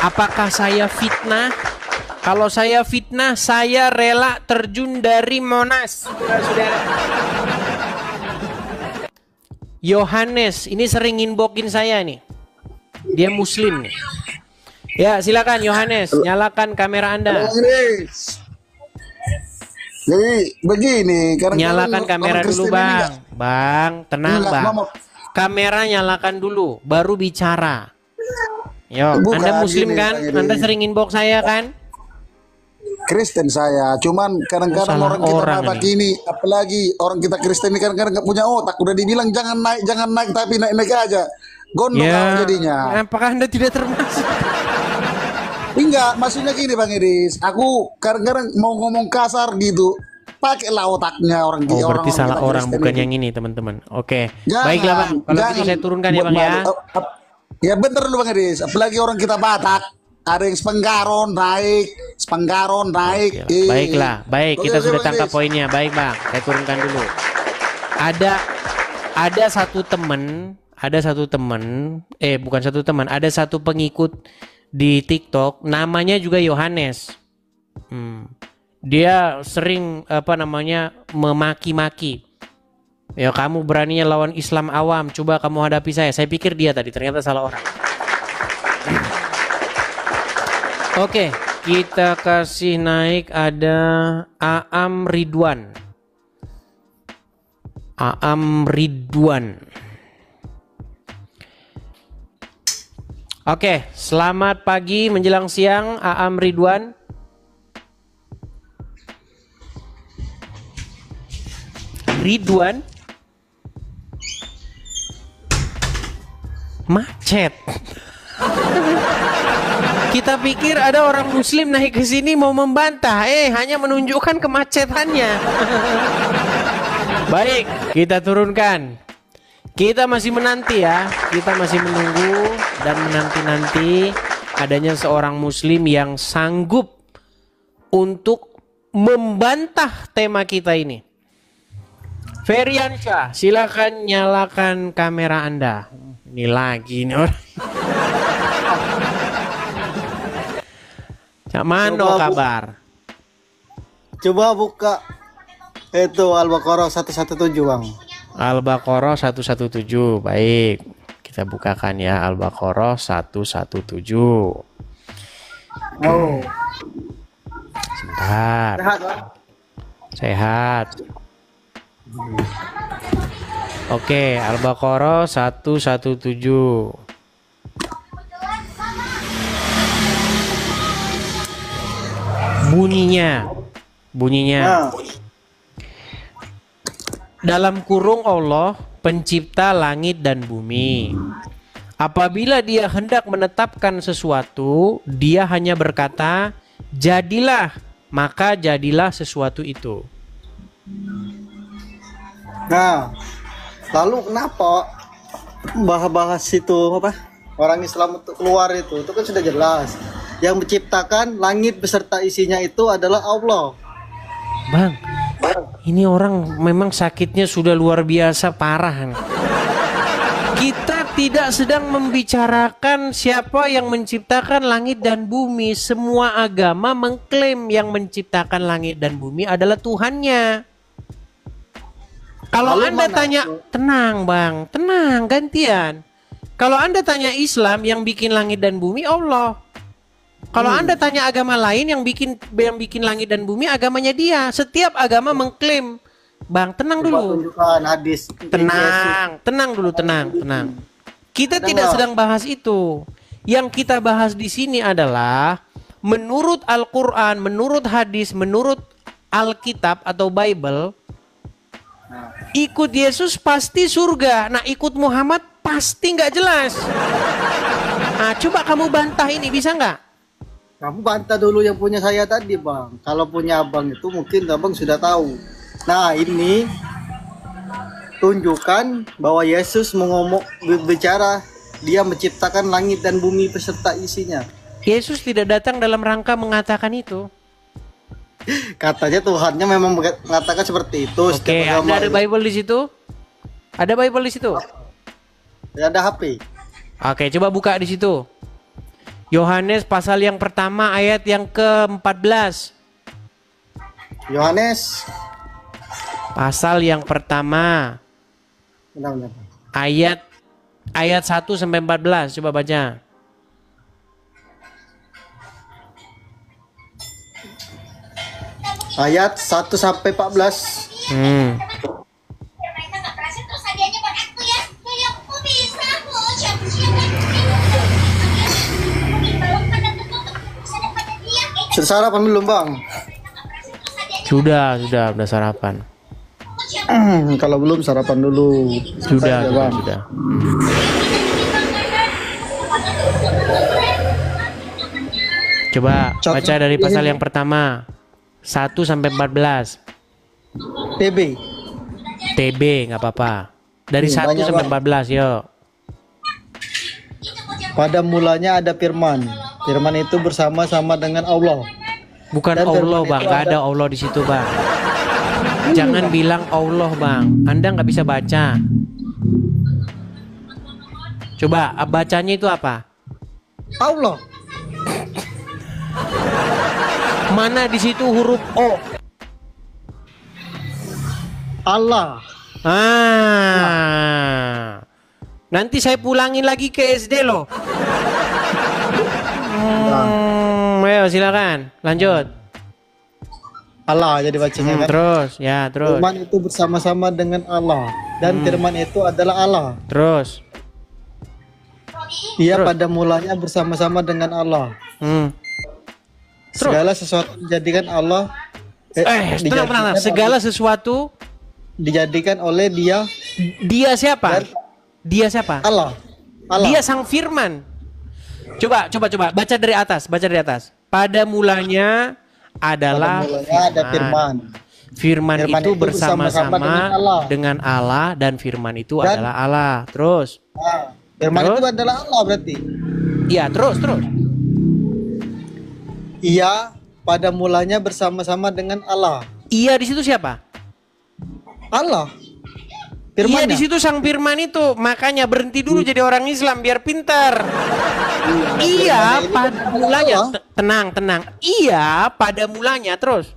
Speaker 2: Apakah saya fitnah? Kalau saya fitnah, saya rela terjun dari Monas. Saudara-saudara. Yohanes, ini sering inboxin saya nih. Dia muslim nih. Ya, silakan Yohanes, nyalakan kamera Anda.
Speaker 8: Jadi begini, karena
Speaker 2: nyalakan kamera dulu, Bang. Bang, tenang, Bang. Kamera nyalakan dulu, baru bicara. Yo, bukan, Anda muslim gini, kan? Anda sering inbox saya kan?
Speaker 8: Kristen saya, cuman kadang-kadang orang kita Batak ini, apalagi orang kita Kristen ini kadang-kadang nggak punya otak. Udah dibilang jangan naik, tapi naik aja. Gondok ya, jadinya.
Speaker 2: Apakah Anda tidak termasuk?
Speaker 8: Enggak, maksudnya gini Bang Idris. Aku kadang-kadang mau ngomong kasar gitu, pakailah otaknya orang.
Speaker 2: Berarti salah orang, bukan yang ini teman-teman. Oke, baiklah Bang. Kalau gitu saya turunkan ya Bang ya.
Speaker 8: Ya bener lu Bang Idris. Apalagi orang kita Batak, ada yang sepenggaron naik.
Speaker 2: Baiklah, baik. Kita sudah tangkap poinnya. Baik Bang, saya turunkan dulu. Ada satu teman, ada satu pengikut di TikTok, namanya juga Yohanes. Dia sering memaki-maki. Ya, kamu beraninya lawan Islam awam, coba kamu hadapi saya. Saya pikir dia tadi, ternyata salah orang. Oke, kita kasih naik, ada Aam Ridwan. Oke, selamat pagi menjelang siang Aam Ridwan. Macet. Kita pikir ada orang muslim naik ke sini mau membantah, hanya menunjukkan kemacetannya. Baik, kita turunkan. Kita masih menanti ya, kita masih menunggu dan menanti-nanti adanya seorang muslim yang sanggup untuk membantah tema kita ini. Feriansyah, silakan nyalakan kamera Anda. Ini lagi nih orang. Cak Mano kabar?
Speaker 5: Coba buka itu Al-Baqarah 117 Bang.
Speaker 2: Al-Baqarah 117. Baik, kita bukakan ya Al-Baqarah 117.
Speaker 5: Oh.
Speaker 2: Sebentar.
Speaker 5: Sehat, Bang?
Speaker 2: Sehat. Oke, Al-Baqarah 117. Bunyinya. Dalam kurung Allah, pencipta langit dan bumi. Apabila dia hendak menetapkan sesuatu, dia hanya berkata, jadilah, maka jadilah sesuatu itu.
Speaker 5: Nah, lalu kenapa bahas itu orang Islam untuk keluar itu kan sudah jelas. Yang menciptakan langit beserta isinya itu adalah Allah.
Speaker 2: Bang, ini orang memang sakitnya sudah luar biasa parah. Kita tidak sedang membicarakan siapa yang menciptakan langit dan bumi. Semua agama mengklaim yang menciptakan langit dan bumi adalah Tuhannya. Kalau
Speaker 9: Lalu
Speaker 2: Anda
Speaker 9: mana
Speaker 2: tanya,
Speaker 9: itu?
Speaker 2: tenang Bang, tenang, gantian. Kalau Anda tanya Islam yang bikin langit dan bumi Allah. Kalau Anda tanya agama lain yang bikin langit dan bumi agamanya dia. Setiap agama mengklaim. Bang, tenang
Speaker 9: Coba
Speaker 2: dulu.
Speaker 9: tunjukkan hadis.
Speaker 2: Tenang dulu, tenang. Kita
Speaker 9: Ada
Speaker 2: tidak
Speaker 9: nggak?
Speaker 2: sedang bahas itu. Yang kita bahas di sini adalah menurut Al-Qur'an, menurut hadis, menurut Alkitab atau Bible, ikut Yesus pasti surga. Nah, ikut Muhammad pasti nggak jelas. Nah, coba kamu bantah ini, bisa nggak?
Speaker 9: Kamu bantah dulu yang punya saya tadi, Bang. Kalau punya Abang itu mungkin Abang sudah tahu. Nah, ini tunjukkan bahwa Yesus berbicara, dia menciptakan langit dan bumi beserta isinya.
Speaker 2: Yesus tidak datang dalam rangka mengatakan itu.
Speaker 9: Katanya Tuhannya memang mengatakan seperti itu.
Speaker 2: Oke, ada Bible di situ? Ada Bible di situ?
Speaker 9: Ada HP.
Speaker 2: Oke, coba buka di situ. Yohanes pasal yang pertama ayat yang ke-14.
Speaker 9: Yohanes
Speaker 2: Pasal yang pertama
Speaker 9: benar.
Speaker 2: ayat 1 sampai 14, coba baca.
Speaker 9: Ayat 1 sampai 14. Sudah sarapan belum, Bang?
Speaker 2: Sudah sarapan.
Speaker 9: Kalau belum sarapan dulu.
Speaker 2: Sudah. Coba baca dari pasal yang pertama 1 sampai 14. TB nggak apa-apa. Dari 1 sampai 14, yuk.
Speaker 9: Pada mulanya ada firman. Firman itu bersama-sama dengan Allah.
Speaker 2: Bukan
Speaker 9: Dan
Speaker 2: Allah,
Speaker 9: firman
Speaker 2: Bang.
Speaker 9: itu
Speaker 2: Nggak ada Allah di situ, Bang. Jangan bilang Allah, Bang. Anda nggak bisa baca. Coba bacanya itu apa?
Speaker 9: Allah.
Speaker 2: Mana di situ huruf O?
Speaker 9: Allah.
Speaker 2: Nanti saya pulangin lagi ke SD loh. Ayo silakan, lanjut.
Speaker 9: Allah jadi bacanya kan.
Speaker 2: Terus.
Speaker 9: Firman itu bersama-sama dengan Allah dan firman itu adalah Allah.
Speaker 2: Terus.
Speaker 9: Ia pada mulanya bersama-sama dengan Allah. Segala sesuatu dijadikan Allah.
Speaker 2: Tenang. Segala sesuatu
Speaker 9: dijadikan oleh Dia.
Speaker 2: Dia siapa? Dia siapa?
Speaker 9: Allah.
Speaker 2: Dia sang firman. Coba baca dari atas. Pada mulanya adalah
Speaker 9: ada firman.
Speaker 2: Firman itu bersama-sama dengan Allah dan firman itu adalah Allah. Terus.
Speaker 9: Firman itu adalah Allah berarti.
Speaker 2: Iya, terus.
Speaker 9: Ia pada mulanya bersama-sama dengan Allah.
Speaker 2: Ia di situ siapa?
Speaker 9: Allah.
Speaker 2: Iya, di situ sang firman itu. Makanya berhenti dulu jadi orang Islam biar pintar. Iya pada mulanya. Tenang. Iya pada mulanya, terus.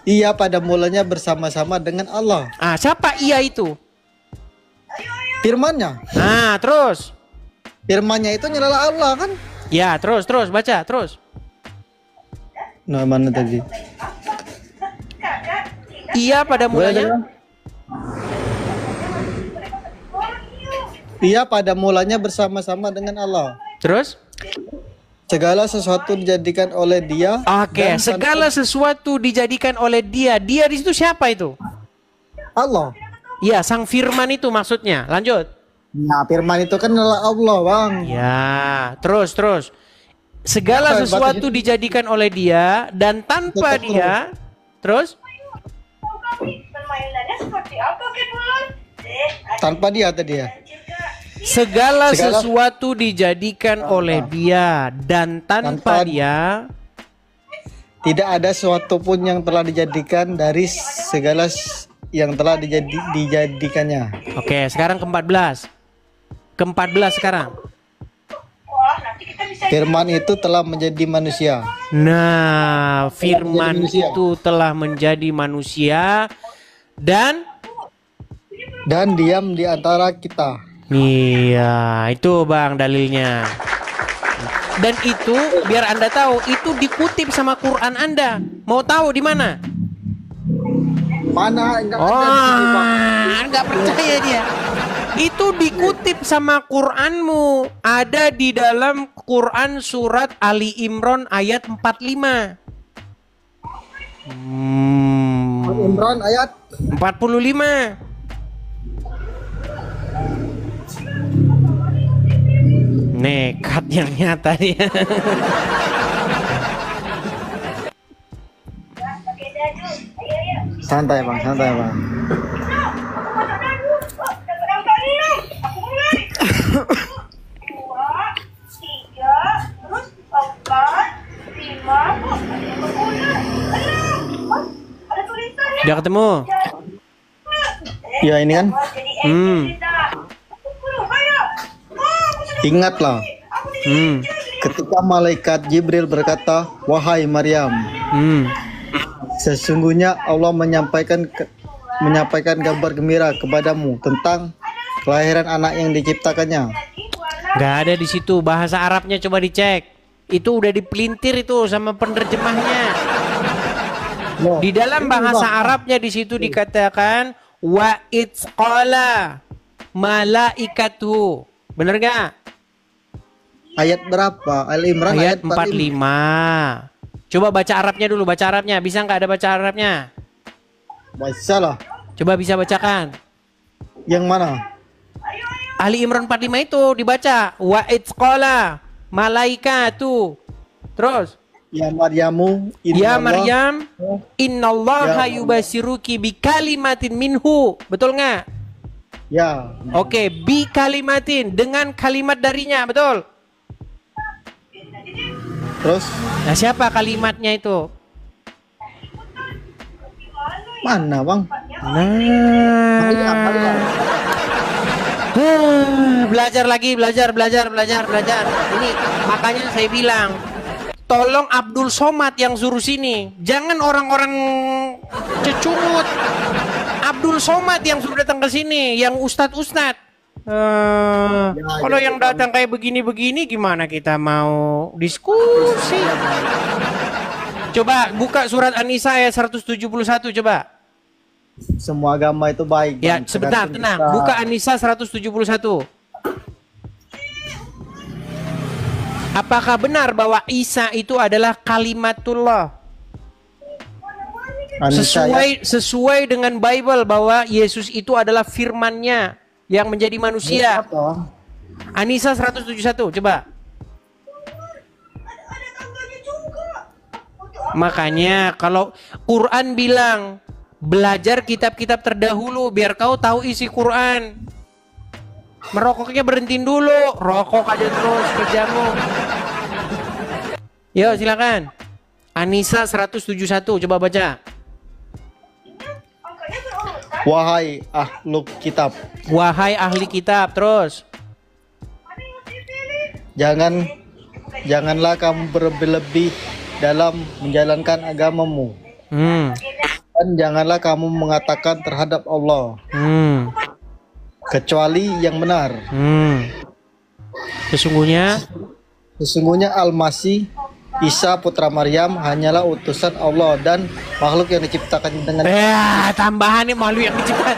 Speaker 9: Ia pada mulanya bersama-sama dengan Allah.
Speaker 2: Siapa ia itu?
Speaker 9: Firmannya.
Speaker 2: Terus.
Speaker 9: Firmannya itu adalah Allah kan?
Speaker 2: Ya, terus baca, terus.
Speaker 9: Nah, mana tadi?
Speaker 2: Ia pada mulanya.
Speaker 9: Ia pada mulanya bersama-sama dengan Allah.
Speaker 2: Terus?
Speaker 9: Segala sesuatu dijadikan oleh Dia.
Speaker 2: Oke, segala sesuatu dijadikan oleh Dia. Dia di situ siapa itu?
Speaker 9: Allah.
Speaker 2: Iya, sang firman itu maksudnya. Lanjut.
Speaker 9: Nah, firman itu kan adalah Allah, Bang.
Speaker 2: Ya, terus. Segala sesuatu dijadikan oleh Dia dan tanpa Dia. Terus?
Speaker 9: Tanpa Dia tadi ya.
Speaker 2: Segala sesuatu dijadikan oleh Dia dan tanpa Dia
Speaker 9: tidak ada sesuatu pun yang telah dijadikan dari segala yang telah dijadikannya.
Speaker 2: Oke, sekarang ke-14. Ke-14 sekarang.
Speaker 9: Firman itu telah menjadi manusia.
Speaker 2: Nah, firman itu telah menjadi manusia
Speaker 9: dan diam di antara kita.
Speaker 2: Iya, itu Bang dalilnya. Dan itu biar Anda tahu, itu dikutip sama Quran Anda. Mau tahu di mana?
Speaker 9: Mana?
Speaker 2: Nggak percaya dia. Itu dikutip sama Quranmu. Ada di dalam Quran surat Ali Imran ayat 45.
Speaker 9: Imran ayat
Speaker 2: 45. Nekat yang nyata dia.
Speaker 9: Santai Bang, santai Bang.
Speaker 2: Udah ketemu?
Speaker 9: Ya ini kan. Ingatlah. Ketika malaikat Jibril berkata, "Wahai Maryam, sesungguhnya Allah menyampaikan kabar gembira kepadamu tentang kelahiran anak yang diciptakannya."
Speaker 2: Gak ada di situ. Bahasa Arabnya coba dicek. Itu udah dipelintir itu sama penerjemahnya. Di dalam bahasa Arabnya di situ dikatakan wa itsqala malaikatu. Bener gak?
Speaker 9: Ayat berapa? Al-Imran
Speaker 2: ayat 45. Coba baca Arabnya dulu, baca Arabnya. Bisa nggak ada baca Arabnya?
Speaker 9: Bisa lah.
Speaker 2: Coba bisa bacakan.
Speaker 9: Yang mana?
Speaker 2: Ali Imran 45 itu dibaca. Wa itsqala malaikatu. Terus.
Speaker 9: Ya Maryamu.
Speaker 2: Ya Maryam. Innallaha yubasiruki bi kalimatin minhu. Betul nggak?
Speaker 9: Ya.
Speaker 2: Oke, bi kalimatin. Dengan kalimat darinya, betul?
Speaker 9: Terus?
Speaker 2: Nah, siapa kalimatnya itu?
Speaker 9: Mana Bang?
Speaker 2: Belajar lagi, belajar. Ini makanya saya bilang, tolong Abdul Somad yang suruh sini. Jangan orang-orang cecungut. Abdul Somad yang suruh datang ke sini, yang ustadz. Kalau yang datang kayak begini-begini gimana kita mau diskusi? Coba buka surat An-Nisa ayat 171 coba.
Speaker 9: Semua agama itu baik.
Speaker 2: Ya, sebentar, tenang. Buka An-Nisa 171. Apakah benar bahwa Isa itu adalah kalimatullah? Sesuai dengan Bible bahwa Yesus itu adalah firman-Nya yang menjadi manusia. An-Nisa 171 coba. Makanya kalau Quran bilang belajar kitab-kitab terdahulu biar kau tahu isi Quran. Merokoknya berhentiin dulu, rokok aja terus kerjamu. Yo silakan. An-Nisa 171 coba baca.
Speaker 9: Wahai ahlul kitab.
Speaker 2: Wahai ahli kitab, terus.
Speaker 9: Janganlah kamu berlebih dalam menjalankan agamamu. Dan janganlah kamu mengatakan terhadap Allah kecuali yang benar. Sesungguhnya Al-Masih Isa putra Maryam hanyalah utusan Allah dan makhluk yang diciptakan dengan
Speaker 2: tambahan nih makhluk yang diciptakan.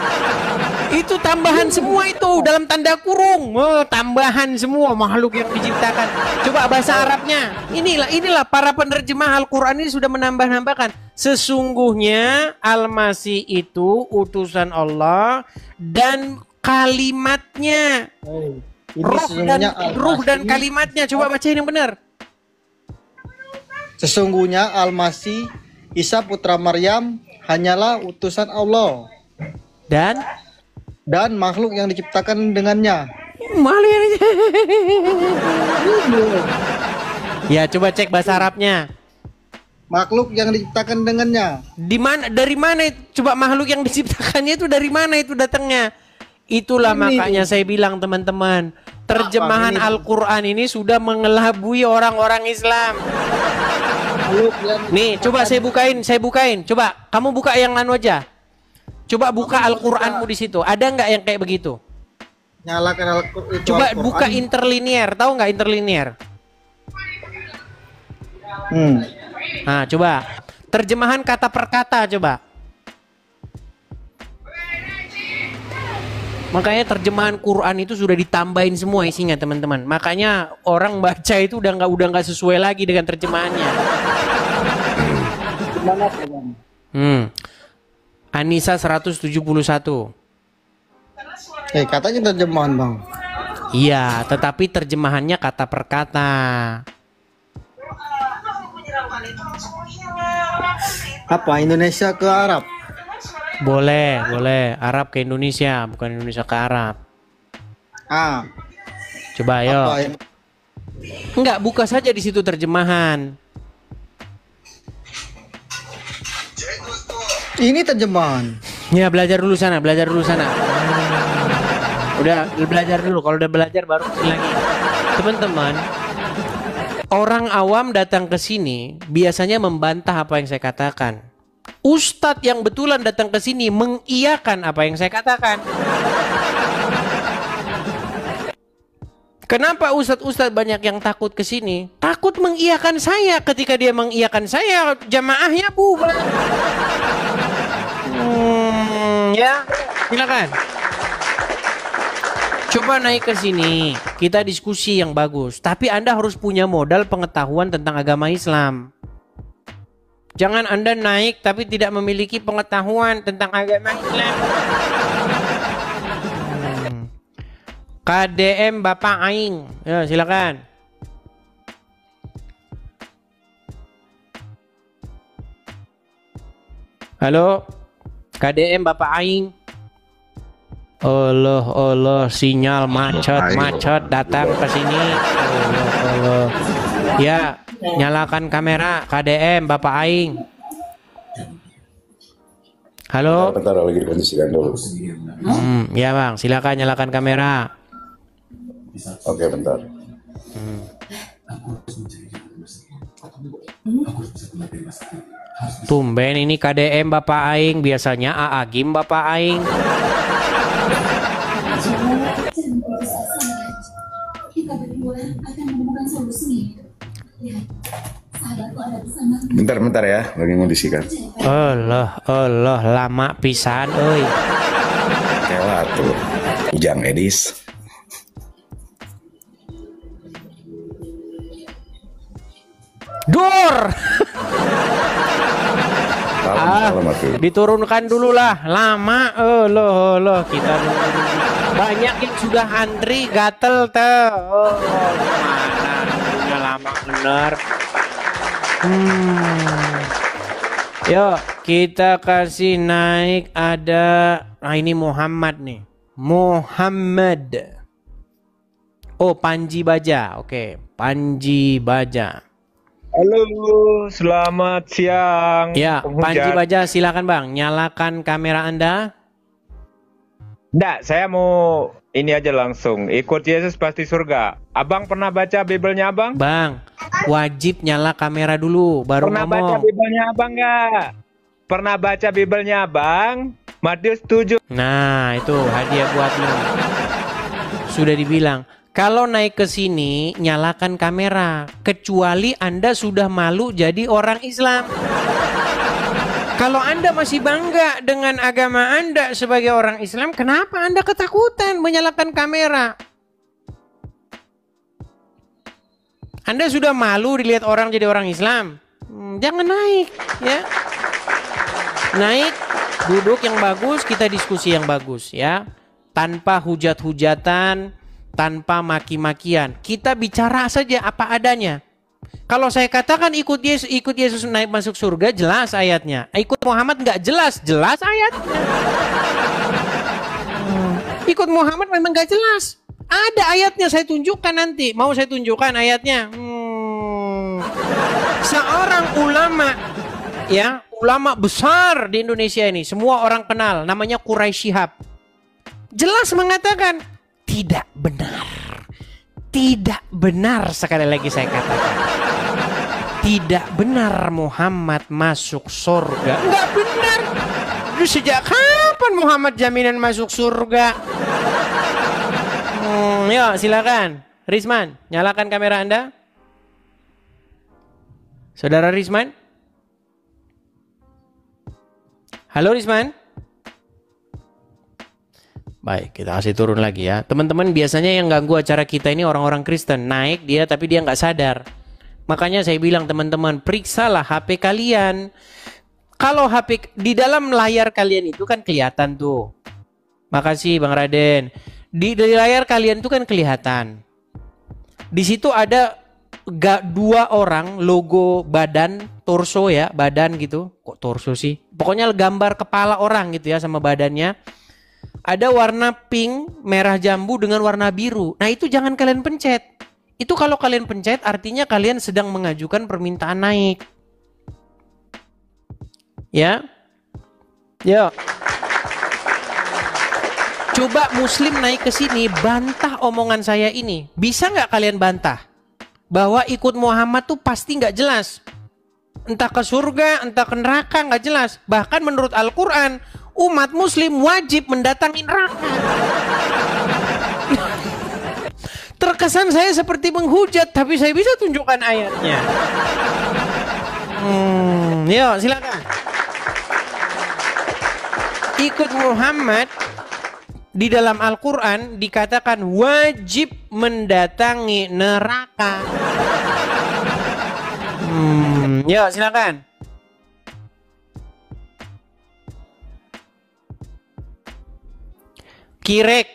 Speaker 2: Itu tambahan semua itu dalam tanda kurung. Tambahan semua makhluk yang diciptakan. Coba bahasa Arabnya. Inilah para penerjemah Al-Qur'an ini sudah menambah-nambahkan. Sesungguhnya Al-Masih itu utusan Allah dan kalimatnya. Ruh dan kalimatnya. Coba bacain yang benar.
Speaker 9: Sesungguhnya Al-Masih Isa putra Maryam hanyalah utusan Allah dan makhluk yang diciptakan dengannya.
Speaker 2: Ya coba cek bahasa Arabnya.
Speaker 9: Makhluk yang diciptakan dengannya.
Speaker 2: Dari mana? Coba makhluk yang diciptakannya itu dari mana itu datangnya? Itulah makanya saya bilang teman-teman, terjemahan Al-Quran ini sudah mengelabui orang-orang Islam. Nih, coba saya bukain. Coba, kamu buka yang anu aja. Coba buka Al-Qur'anmu di situ. Ada nggak yang kayak begitu?
Speaker 9: Nyalakan Al-Qur'an.
Speaker 2: Coba buka interlinear, tahu nggak interlinear? Nah, coba terjemahan kata per kata coba. Makanya terjemahan Quran itu sudah ditambahin semua isinya teman-teman. Makanya orang baca itu udah nggak sesuai lagi dengan terjemahannya. Anissa 171.
Speaker 9: Katanya terjemahan bang.
Speaker 2: Iya, tetapi terjemahannya kata per kata.
Speaker 9: Apa Indonesia ke Arab?
Speaker 2: Boleh. Arab ke Indonesia, bukan Indonesia ke Arab. Coba ayo. Enggak, buka saja di situ terjemahan.
Speaker 9: Ini terjemahan.
Speaker 2: Ya, belajar dulu sana. Udah belajar dulu. Kalau udah belajar baru lagi. Teman-teman, orang awam datang ke sini biasanya membantah apa yang saya katakan. Ustadz yang betulan datang ke sini mengiyakan apa yang saya katakan. Kenapa ustadz banyak yang takut ke sini? Takut mengiyakan saya. Ketika dia mengiyakan saya, jamaahnya bubar. Ya, silakan. Coba naik ke sini, kita diskusi yang bagus. Tapi Anda harus punya modal pengetahuan tentang agama Islam. Jangan Anda naik tapi tidak memiliki pengetahuan tentang agama Islam. KDM Bapak Aing, ya silakan. Halo, KDM Bapak Aing. Allah, sinyal macet datang ke sini. Allah. Ya, nyalakan kamera KDM Bapak Aing. Halo.
Speaker 10: Bentar lagi dikondisikan dulu.
Speaker 2: Ya bang, silakan nyalakan kamera.
Speaker 10: Oke, bentar.
Speaker 2: Tumben ini KDM Bapak Aing, biasanya Aagim Bapak Aing.
Speaker 10: Bentar ya, lagi ngondisikan.
Speaker 2: Allah, lama pisan, oi.
Speaker 10: Kela tuh, Ujang Edis.
Speaker 2: Dur. Diturunkan dulu lah, lama. Allah, kita banyak yang sudah antri gatel tuh. Gimana nunggunya lama bener. Yuk kita kasih naik. Ada ini Muhammad nih. Muhammad. Oh, Panji Baja. Oke, Panji Baja.
Speaker 11: Halo, selamat siang.
Speaker 2: Ya, Panji Baja, silakan Bang, nyalakan kamera Anda.
Speaker 11: Nggak, saya mau ini aja langsung. Ikut Yesus pasti surga. Abang pernah baca Biblenya Abang?
Speaker 2: Bang, wajib nyala kamera dulu, baru
Speaker 11: pernah
Speaker 2: ngomong.
Speaker 11: Pernah baca Biblenya Abang nggak? Pernah baca Biblenya Abang? Matius 7.
Speaker 2: Nah, itu hadiah buatmu. Sudah dibilang. Kalau naik ke sini, nyalakan kamera. Kecuali Anda sudah malu jadi orang Islam. Kalau Anda masih bangga dengan agama Anda sebagai orang Islam, kenapa Anda ketakutan menyalakan kamera? Anda sudah malu dilihat orang jadi orang Islam? Jangan naik, ya. Naik, duduk yang bagus, kita diskusi yang bagus, ya. Tanpa hujat-hujatan, tanpa maki-makian. Kita bicara saja apa adanya. Kalau saya katakan ikut Yesus naik masuk surga, jelas ayatnya. Ikut Muhammad nggak jelas ayatnya. Ikut Muhammad memang nggak jelas. Ada ayatnya, saya tunjukkan nanti. Mau saya tunjukkan ayatnya. Seorang ulama, ya, ulama besar di Indonesia ini, semua orang kenal, namanya Quraisy Shihab. Jelas mengatakan tidak benar, sekali lagi saya katakan. Tidak benar Muhammad masuk surga. Enggak benar. Aduh, sejak kapan Muhammad jaminan masuk surga? Yuk, silakan. Risman, nyalakan kamera Anda. Saudara Risman? Halo Risman? Baik, kita kasih turun lagi ya. Teman-teman, biasanya yang ganggu acara kita ini orang-orang Kristen. Naik dia tapi dia nggak sadar. Makanya saya bilang teman-teman, periksalah HP kalian. Kalau HP di dalam layar kalian itu kan kelihatan tuh. Makasih Bang Raden. Di layar kalian itu kan kelihatan. Di situ ada dua orang logo badan, torso ya, badan gitu. Kok torso sih? Pokoknya gambar kepala orang gitu ya sama badannya. Ada warna pink, merah jambu dengan warna biru. Nah itu jangan kalian pencet. Itu kalau kalian pencet artinya kalian sedang mengajukan permintaan naik. Ya. Yuk. Coba Muslim naik ke sini bantah omongan saya ini. Bisa nggak kalian bantah? Bahwa ikut Muhammad tuh pasti nggak jelas. Entah ke surga, entah ke neraka nggak jelas. Bahkan menurut Al-Quran, umat Muslim wajib mendatangi neraka. Terkesan saya seperti menghujat, tapi saya bisa tunjukkan ayatnya. Yuk, silakan. Ikut Muhammad di dalam Al-Quran dikatakan wajib mendatangi neraka. Yuk, silakan. Kirek.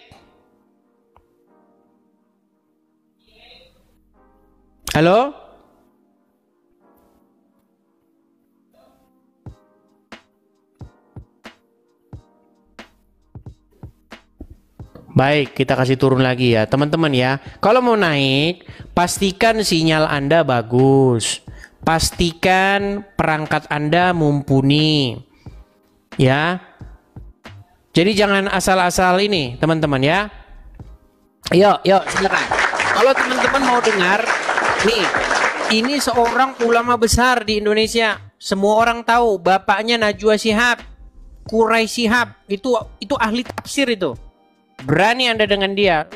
Speaker 2: Halo? Baik, kita kasih turun lagi ya. Teman-teman ya, kalau mau naik, pastikan sinyal Anda bagus. Pastikan perangkat Anda mumpuni. Ya. Jadi jangan asal-asal ini, teman-teman ya. Yuk, silakan. Kalau teman-teman mau dengar, nih, ini seorang ulama besar di Indonesia. Semua orang tahu, bapaknya Najwa Shihab, Quraisy Shihab. Itu ahli tafsir itu. Berani Anda dengan dia.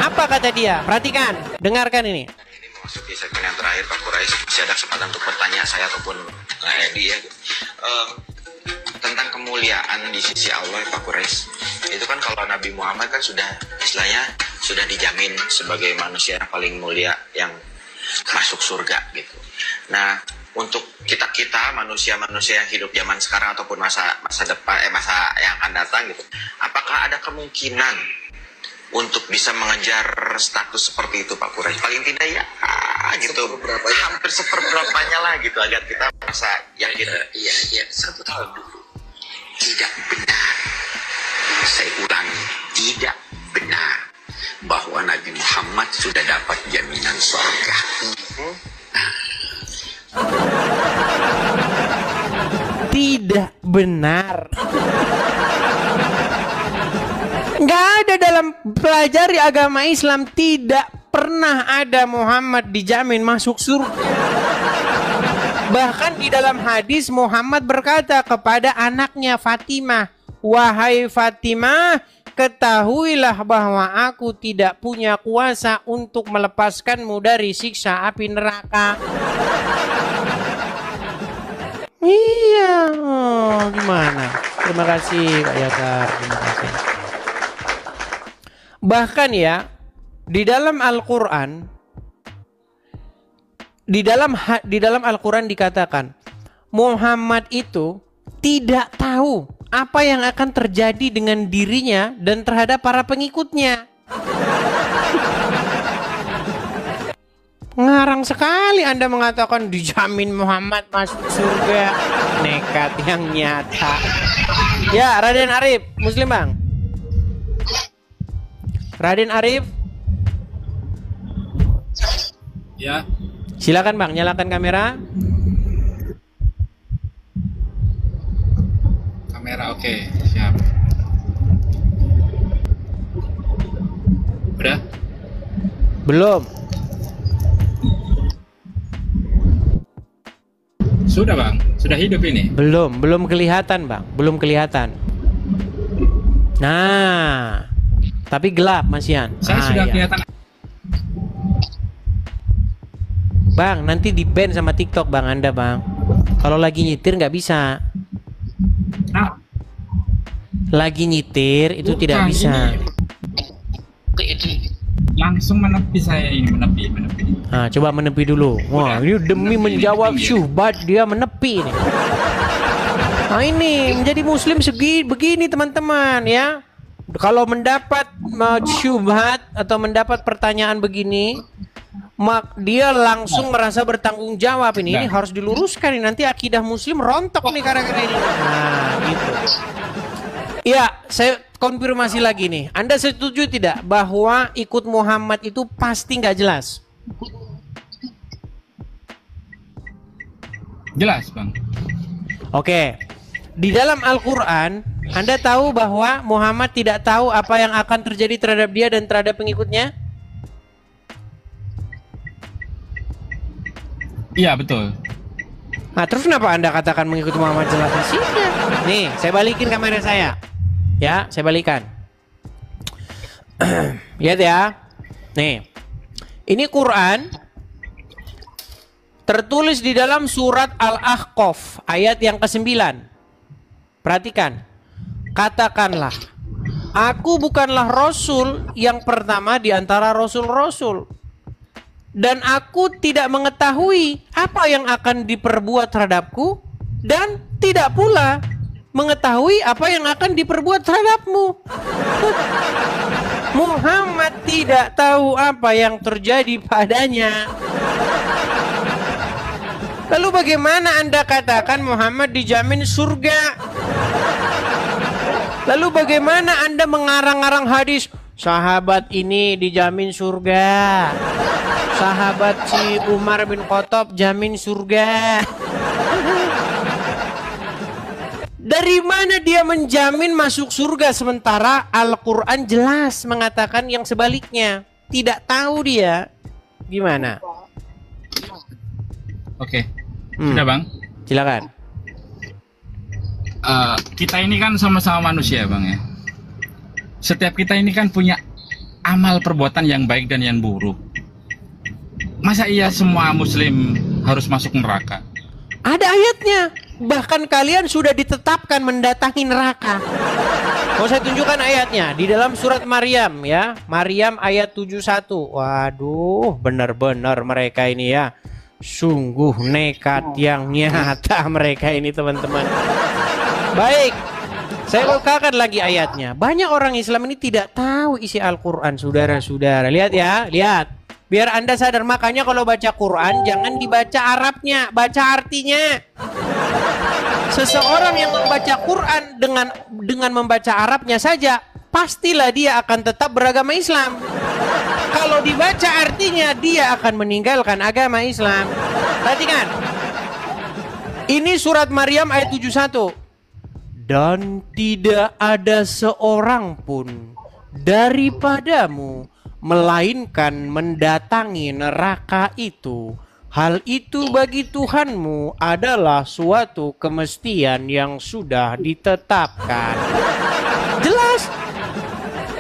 Speaker 2: Apa kata dia? Perhatikan, dengarkan ini.
Speaker 12: Ini memasuki segmen yang terakhir, Pak Quraisy. Masih ada kesempatan untuk bertanya saya ataupun Edi ya. Tentang kemuliaan di sisi Allah, Pak Quraisy. Itu kan kalau Nabi Muhammad kan sudah istilahnya sudah dijamin sebagai manusia yang paling mulia yang masuk surga gitu. Nah, untuk kita manusia-manusia yang hidup zaman sekarang ataupun masa depan masa yang akan datang gitu, apakah ada kemungkinan untuk bisa mengejar status seperti itu, Pak Quraisy? Paling tidak ya gitu, hampir seperberapanya lah gitu agar kita merasa yakin. Iya, satu tahun dulu. Tidak benar, saya ulangi, tidak benar bahwa Nabi Muhammad sudah dapat jaminan surga.
Speaker 2: Tidak benar. Nggak ada dalam pelajari agama Islam, tidak pernah ada Muhammad dijamin masuk surga. Bahkan di dalam hadis Muhammad berkata kepada anaknya Fatimah, "Wahai Fatimah, ketahuilah bahwa aku tidak punya kuasa untuk melepaskanmu dari siksa api neraka." Iya, gimana? Terima kasih Kak Yakar, terima kasih. Bahkan ya, di dalam Al-Quran, di dalam Al-Quran dikatakan Muhammad itu tidak tahu apa yang akan terjadi dengan dirinya dan terhadap para pengikutnya. Ngarang sekali Anda mengatakan dijamin Muhammad masuk surga. Nekat yang nyata. Ya, Raden Arif, Muslim Bang. Raden Arif.
Speaker 13: Ya.
Speaker 2: Silakan Bang, nyalakan kamera.
Speaker 13: Kamera oke, siap. Udah?
Speaker 2: Belum.
Speaker 13: Sudah bang, sudah hidup ini.
Speaker 2: Belum kelihatan bang, belum kelihatan. Nah, tapi gelap Masian.
Speaker 13: Saya sudah kelihatan.
Speaker 2: Bang, nanti di ban sama TikTok bang Anda bang. Kalau lagi nyetir nggak bisa. Lagi nyitir itu
Speaker 13: Bukan,
Speaker 2: tidak bisa.
Speaker 13: Langsung menepi saya ini, menepi.
Speaker 2: Nah, coba menepi dulu. Wah, ini demi menjawab syubhat dia menepi nih. Nah, ini menjadi muslim begini teman-teman ya. Kalau mendapat syubhat atau mendapat pertanyaan begini, dia langsung merasa bertanggung jawab ini. Ini harus diluruskan ini, nanti akidah muslim rontok nih gara-gara ini. Nah, gitu. Ya, saya konfirmasi lagi nih. Anda setuju tidak bahwa ikut Muhammad itu pasti nggak jelas?
Speaker 13: Jelas, Bang.
Speaker 2: Oke. Di dalam Al-Quran, Anda tahu bahwa Muhammad tidak tahu apa yang akan terjadi terhadap dia dan terhadap pengikutnya?
Speaker 13: Iya, betul.
Speaker 2: Nah, terus kenapa Anda katakan mengikuti Muhammad jelas di sini? Nih, saya balikin kamera saya. Ya, saya balikan. Lihat ya. Nih. Ini Quran tertulis di dalam surat Al-Ahqaf ayat yang ke-9. Perhatikan. Katakanlah, aku bukanlah rasul yang pertama di antara rasul-rasul. Dan aku tidak mengetahui apa yang akan diperbuat terhadapku, dan tidak pula mengetahui apa yang akan diperbuat terhadapmu. Muhammad tidak tahu apa yang terjadi padanya. Lalu bagaimana Anda katakan Muhammad dijamin surga? Lalu bagaimana Anda mengarang-arang hadis sahabat ini dijamin surga, sahabat si Umar bin Khattab jamin surga? Dari mana dia menjamin masuk surga sementara Al-Quran jelas mengatakan yang sebaliknya? Tidak tahu dia. Gimana?
Speaker 13: Oke. Sudah Bang?
Speaker 2: Silakan.
Speaker 13: Kita ini kan sama-sama manusia Bang ya. Setiap kita ini kan punya amal perbuatan yang baik dan yang buruk. Masa iya semua muslim harus masuk neraka?
Speaker 2: Ada ayatnya. Bahkan kalian sudah ditetapkan mendatangi neraka. Mau saya tunjukkan ayatnya di dalam surat Maryam ya. Maryam ayat 71. Waduh, benar-benar mereka ini ya. Sungguh nekat yang nyata mereka ini teman-teman. Baik. Saya bukakan lagi ayatnya. Banyak orang Islam ini tidak tahu isi Al-Quran, saudara-saudara. Lihat ya, lihat. Biar Anda sadar, makanya kalau baca Quran jangan dibaca Arabnya, baca artinya. Seseorang yang membaca Quran dengan membaca Arabnya saja, pastilah dia akan tetap beragama Islam. Kalau dibaca artinya, dia akan meninggalkan agama Islam. Perhatikan. Ini surat Maryam ayat 71. Dan tidak ada seorang pun daripadamu melainkan mendatangi neraka itu. Hal itu bagi Tuhanmu adalah suatu kemestian yang sudah ditetapkan. Jelas.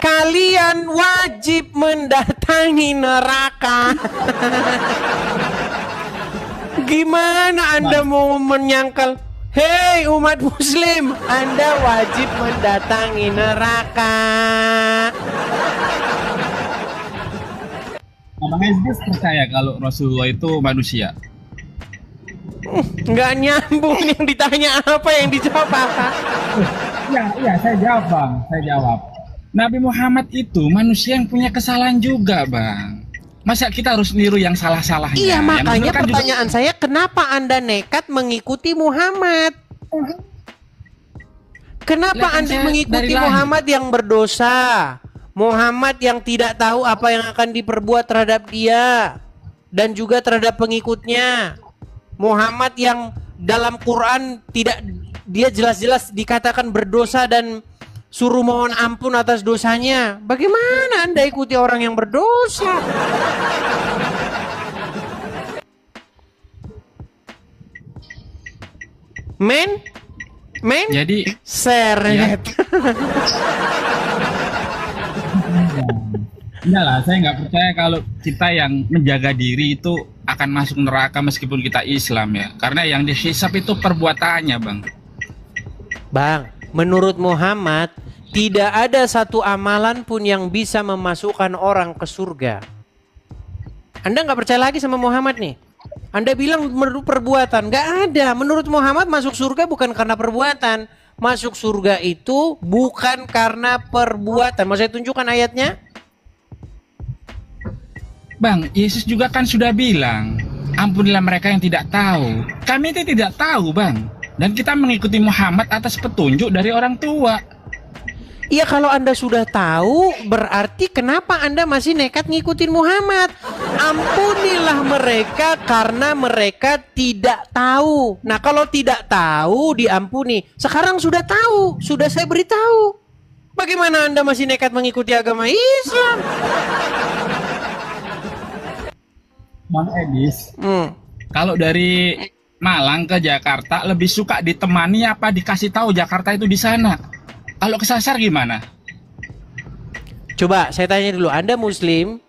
Speaker 2: Kalian wajib mendatangi neraka. Gimana Anda mau menyangkal? Hei umat muslim, Anda wajib mendatangi neraka.
Speaker 13: Abang Isdis percaya kalau Rasulullah itu manusia?
Speaker 2: Nggak nyambung yang ditanya apa, yang dijawab apa?
Speaker 13: Iya, saya jawab Bang, saya jawab. Nabi Muhammad itu manusia yang punya kesalahan juga Bang. Masa kita harus niru yang salah-salahnya?
Speaker 2: Iya, makanya pertanyaan saya, kenapa Anda nekat mengikuti Muhammad? Kenapa Anda mengikuti Muhammad yang berdosa? Muhammad yang tidak tahu apa yang akan diperbuat terhadap dia dan juga terhadap pengikutnya. Muhammad yang dalam Quran tidak, dia jelas-jelas dikatakan berdosa dan suruh mohon ampun atas dosanya. Bagaimana Anda ikuti orang yang berdosa? Men?
Speaker 13: Jadi
Speaker 2: seret.
Speaker 13: Enggak lah, saya nggak percaya kalau kita yang menjaga diri itu akan masuk neraka meskipun kita Islam ya. Karena yang dihisap itu perbuatannya, Bang.
Speaker 2: Bang, menurut Muhammad tidak ada satu amalan pun yang bisa memasukkan orang ke surga. Anda nggak percaya lagi sama Muhammad nih? Anda bilang menurut perbuatan, nggak ada. Menurut Muhammad masuk surga bukan karena perbuatan. Masuk surga itu bukan karena perbuatan. Mau saya tunjukkan ayatnya?
Speaker 13: Bang, Yesus juga kan sudah bilang, ampunilah mereka yang tidak tahu. Kami itu tidak tahu, Bang. Dan kita mengikuti Muhammad atas petunjuk dari orang tua.
Speaker 2: Iya, kalau Anda sudah tahu, berarti kenapa Anda masih nekat ngikutin Muhammad? Ampunilah mereka karena mereka tidak tahu. Nah, kalau tidak tahu diampuni. Sekarang sudah tahu, sudah saya beritahu. Bagaimana Anda masih nekat mengikuti agama Islam?
Speaker 13: Bang Edis, kalau dari Malang ke Jakarta lebih suka ditemani apa dikasih tahu Jakarta itu di sana? Kalau kesasar gimana?
Speaker 2: Coba saya tanya dulu, Anda Muslim?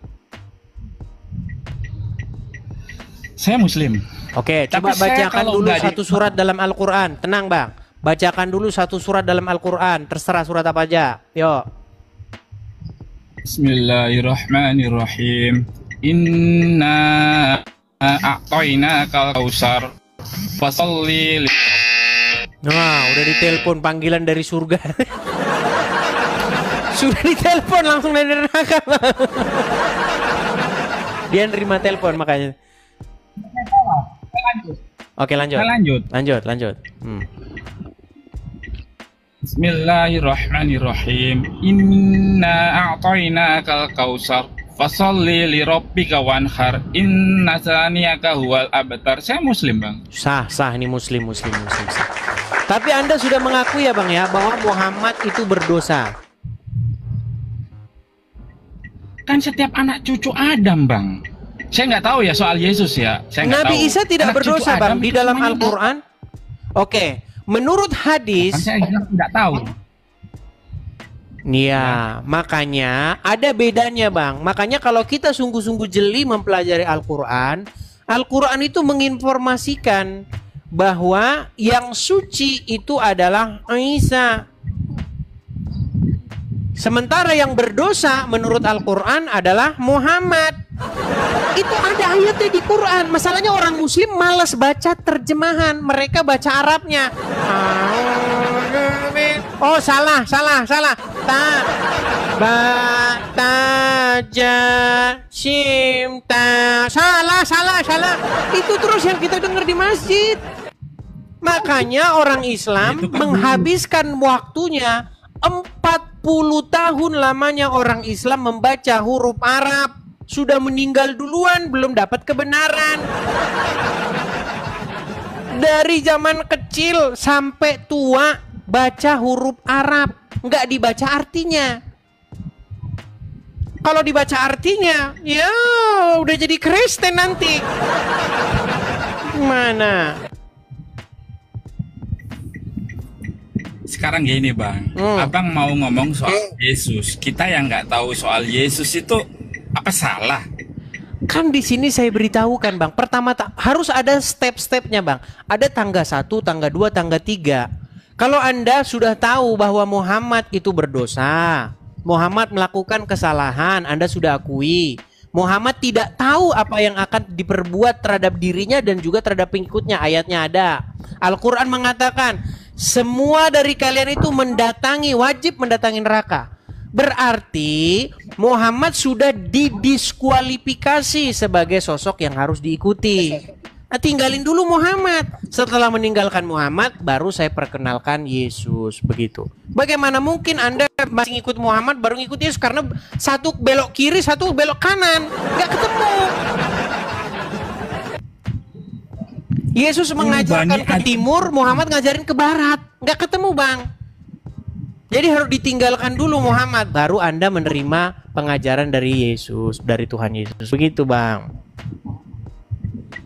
Speaker 13: Saya Muslim.
Speaker 2: Oke, coba bacakan dulu satu surat dalam Al-Quran. Tenang Bang, bacakan dulu satu surat dalam Al-Quran. Terserah surat apa aja. Yuk.
Speaker 13: Bismillahirrahmanirrahim. Inna a'toinakal kausar fasalli.
Speaker 2: Nah, udah ditelepon panggilan dari surga. Sudah ditelepon langsung dari neraka. Dia nerima telepon makanya. Oke, lanjut. Lanjut.
Speaker 13: Bismillahirrahmanirrahim. Inna a'toinakal kausar fasalli li rabbika wanhar inna saniyaka huwal abtar. Saya Muslim, Bang.
Speaker 2: Sah ini muslim sah. Tapi Anda sudah mengakui ya Bang ya bahwa Muhammad itu berdosa.
Speaker 13: Kan setiap anak cucu Adam, Bang. Saya nggak tahu ya soal Yesus ya.
Speaker 2: Nabi Isa tidak berdosa Bang di dalam Al-Quran. Oke, menurut hadis.
Speaker 13: Kan saya nggak tahu.
Speaker 2: Iya, makanya ada bedanya Bang. Makanya kalau kita sungguh-sungguh jeli mempelajari Al-Quran, Al-Quran itu menginformasikan bahwa yang suci itu adalah Isa. Sementara yang berdosa menurut Al-Quran adalah Muhammad. Itu ada ayatnya di Quran. Masalahnya orang Muslim malas baca terjemahan. Mereka baca Arabnya. Oh salah. Salah. Itu terus yang kita dengar di masjid. Makanya orang Islam menghabiskan waktunya 40 tahun lamanya orang Islam membaca huruf Arab. Sudah meninggal duluan, belum dapat kebenaran. Dari zaman kecil sampai tua baca huruf Arab, nggak dibaca artinya. Kalau dibaca artinya, ya udah jadi Kristen nanti. Gimana?
Speaker 13: Sekarang gini Bang, Abang mau ngomong soal Yesus. Kita yang nggak tahu soal Yesus itu apa salah?
Speaker 2: Kan di sini saya beritahukan Bang. Pertama harus ada step-stepnya Bang. Ada tangga 1, tangga 2, tangga 3. Kalau Anda sudah tahu bahwa Muhammad itu berdosa, Muhammad melakukan kesalahan, Anda sudah akui. Muhammad tidak tahu apa yang akan diperbuat terhadap dirinya dan juga terhadap pengikutnya. Ayatnya ada. Al-Quran mengatakan, semua dari kalian itu wajib mendatangi neraka. Berarti Muhammad sudah didiskualifikasi sebagai sosok yang harus diikuti. Nah, tinggalin dulu Muhammad. Setelah meninggalkan Muhammad, baru saya perkenalkan Yesus. Begitu. Bagaimana mungkin Anda masih ngikut Muhammad baru ngikut Yesus? Karena satu belok kiri, satu belok kanan, nggak ketemu. Yesus mengajarkan ke timur, Muhammad ngajarin ke barat, nggak ketemu Bang. Jadi harus ditinggalkan dulu Muhammad, baru Anda menerima pengajaran dari Yesus, dari Tuhan Yesus. Begitu Bang.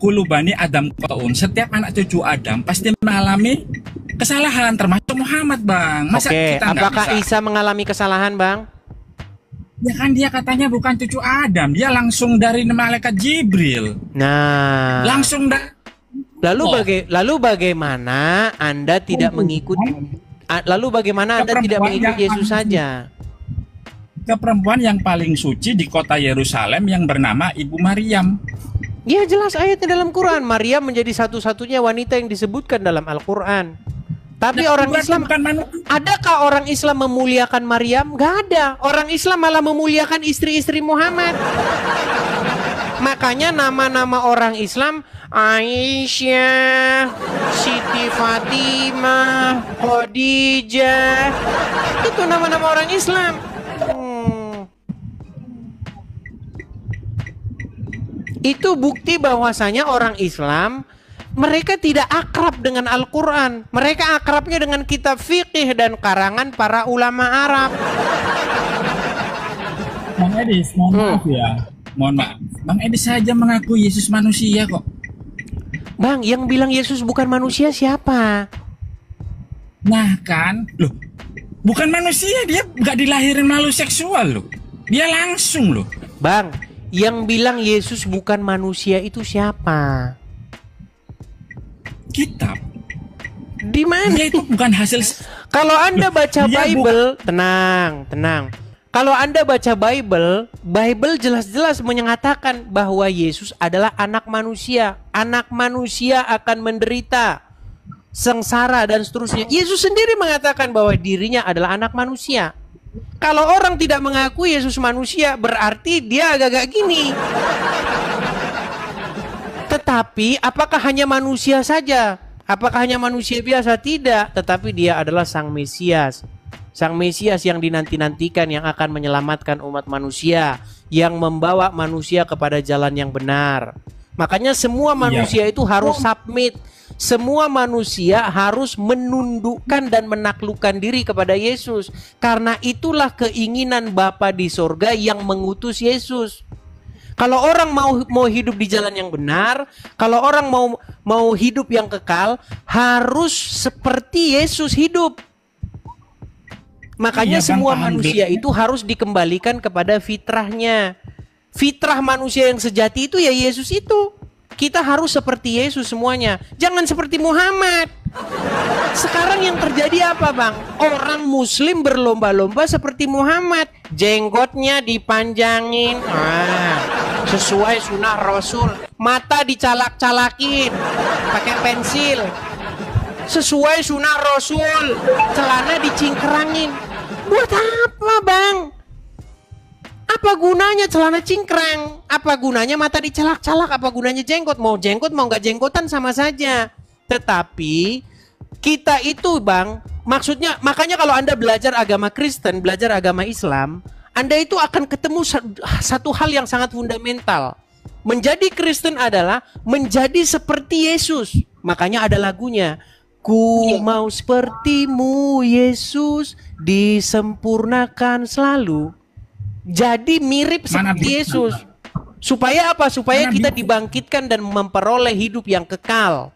Speaker 13: Kullu bani Adam khata'un. Setiap anak cucu Adam pasti mengalami kesalahan, termasuk Muhammad, Bang. Masa
Speaker 2: Oke,
Speaker 13: kita nggak
Speaker 2: apakah
Speaker 13: bisa?
Speaker 2: Isa mengalami kesalahan, Bang?
Speaker 13: Ya kan dia katanya bukan cucu Adam, dia langsung dari malaikat Jibril.
Speaker 2: Nah,
Speaker 13: Langsung dari
Speaker 2: lalu bagaimana Anda tidak mengikuti? Lalu bagaimana Anda tidak mengikuti Yesus saja?
Speaker 13: ke perempuan yang paling suci di kota Yerusalem yang bernama Ibu Maryam.
Speaker 2: Ya jelas ayatnya dalam Quran. Maryam menjadi satu-satunya wanita yang disebutkan dalam Al-Quran. Tapi orang Islam, adakah orang Islam memuliakan Maryam? Gak ada. Orang Islam malah memuliakan istri-istri Muhammad. Makanya nama-nama orang Islam, Aisyah, Siti Fatimah, Khadijah, itu nama-nama orang Islam. Itu bukti bahwasanya orang Islam mereka tidak akrab dengan Al-Quran. Mereka akrabnya dengan kitab fikih dan karangan para ulama Arab.
Speaker 13: Bang Edis, mohon maaf ya. Mohon maaf. Bang Edis saja mengaku Yesus manusia kok.
Speaker 2: Bang, yang bilang Yesus bukan manusia siapa?
Speaker 13: Nah kan, loh, bukan manusia, dia nggak dilahirin melalui seksual loh. Dia langsung loh.
Speaker 2: Bang, yang bilang Yesus bukan manusia itu siapa?
Speaker 13: Kitab.
Speaker 2: Di mana?
Speaker 13: Dia itu bukan hasil.
Speaker 2: Kalau Anda baca Bible, tenang. Kalau Anda baca Bible jelas-jelas menyatakan bahwa Yesus adalah anak manusia. Anak manusia akan menderita, sengsara dan seterusnya. Yesus sendiri mengatakan bahwa dirinya adalah anak manusia. Kalau orang tidak mengaku Yesus manusia, berarti dia agak-agak gini. Tetapi apakah hanya manusia saja? Apakah hanya manusia biasa? Tidak. Tetapi dia adalah Sang Mesias. Sang Mesias yang dinanti-nantikan, yang akan menyelamatkan umat manusia, yang membawa manusia kepada jalan yang benar. Makanya semua manusia itu harus submit. Semua manusia harus menundukkan dan menaklukkan diri kepada Yesus. Karena itulah keinginan Bapa di sorga yang mengutus Yesus. Kalau orang mau hidup di jalan yang benar, kalau orang mau hidup yang kekal, harus seperti Yesus hidup. Makanya semua manusia itu harus dikembalikan kepada fitrahnya. Fitrah manusia yang sejati itu ya Yesus itu. Kita harus seperti Yesus semuanya. Jangan seperti Muhammad. Sekarang yang terjadi apa, Bang? Orang Muslim berlomba-lomba seperti Muhammad. Jenggotnya dipanjangin, sesuai sunnah Rasul. Mata dicalak-calakin pakai pensil, sesuai sunnah Rasul. Celana dicingkrangin. Buat apa, Bang? Apa gunanya celana cingkrang? Apa gunanya mata dicelak-celak? Apa gunanya jenggot? Mau jenggot mau nggak jenggotan sama saja. Tetapi kita itu, Bang, maksudnya makanya kalau Anda belajar agama Kristen, belajar agama Islam, Anda itu akan ketemu satu hal yang sangat fundamental. Menjadi Kristen adalah menjadi seperti Yesus. Makanya ada lagunya. Ku mau sepertimu Yesus, disempurnakan selalu. Jadi mirip seperti Yesus. Supaya apa? Supaya kita dibangkitkan dan memperoleh hidup yang kekal.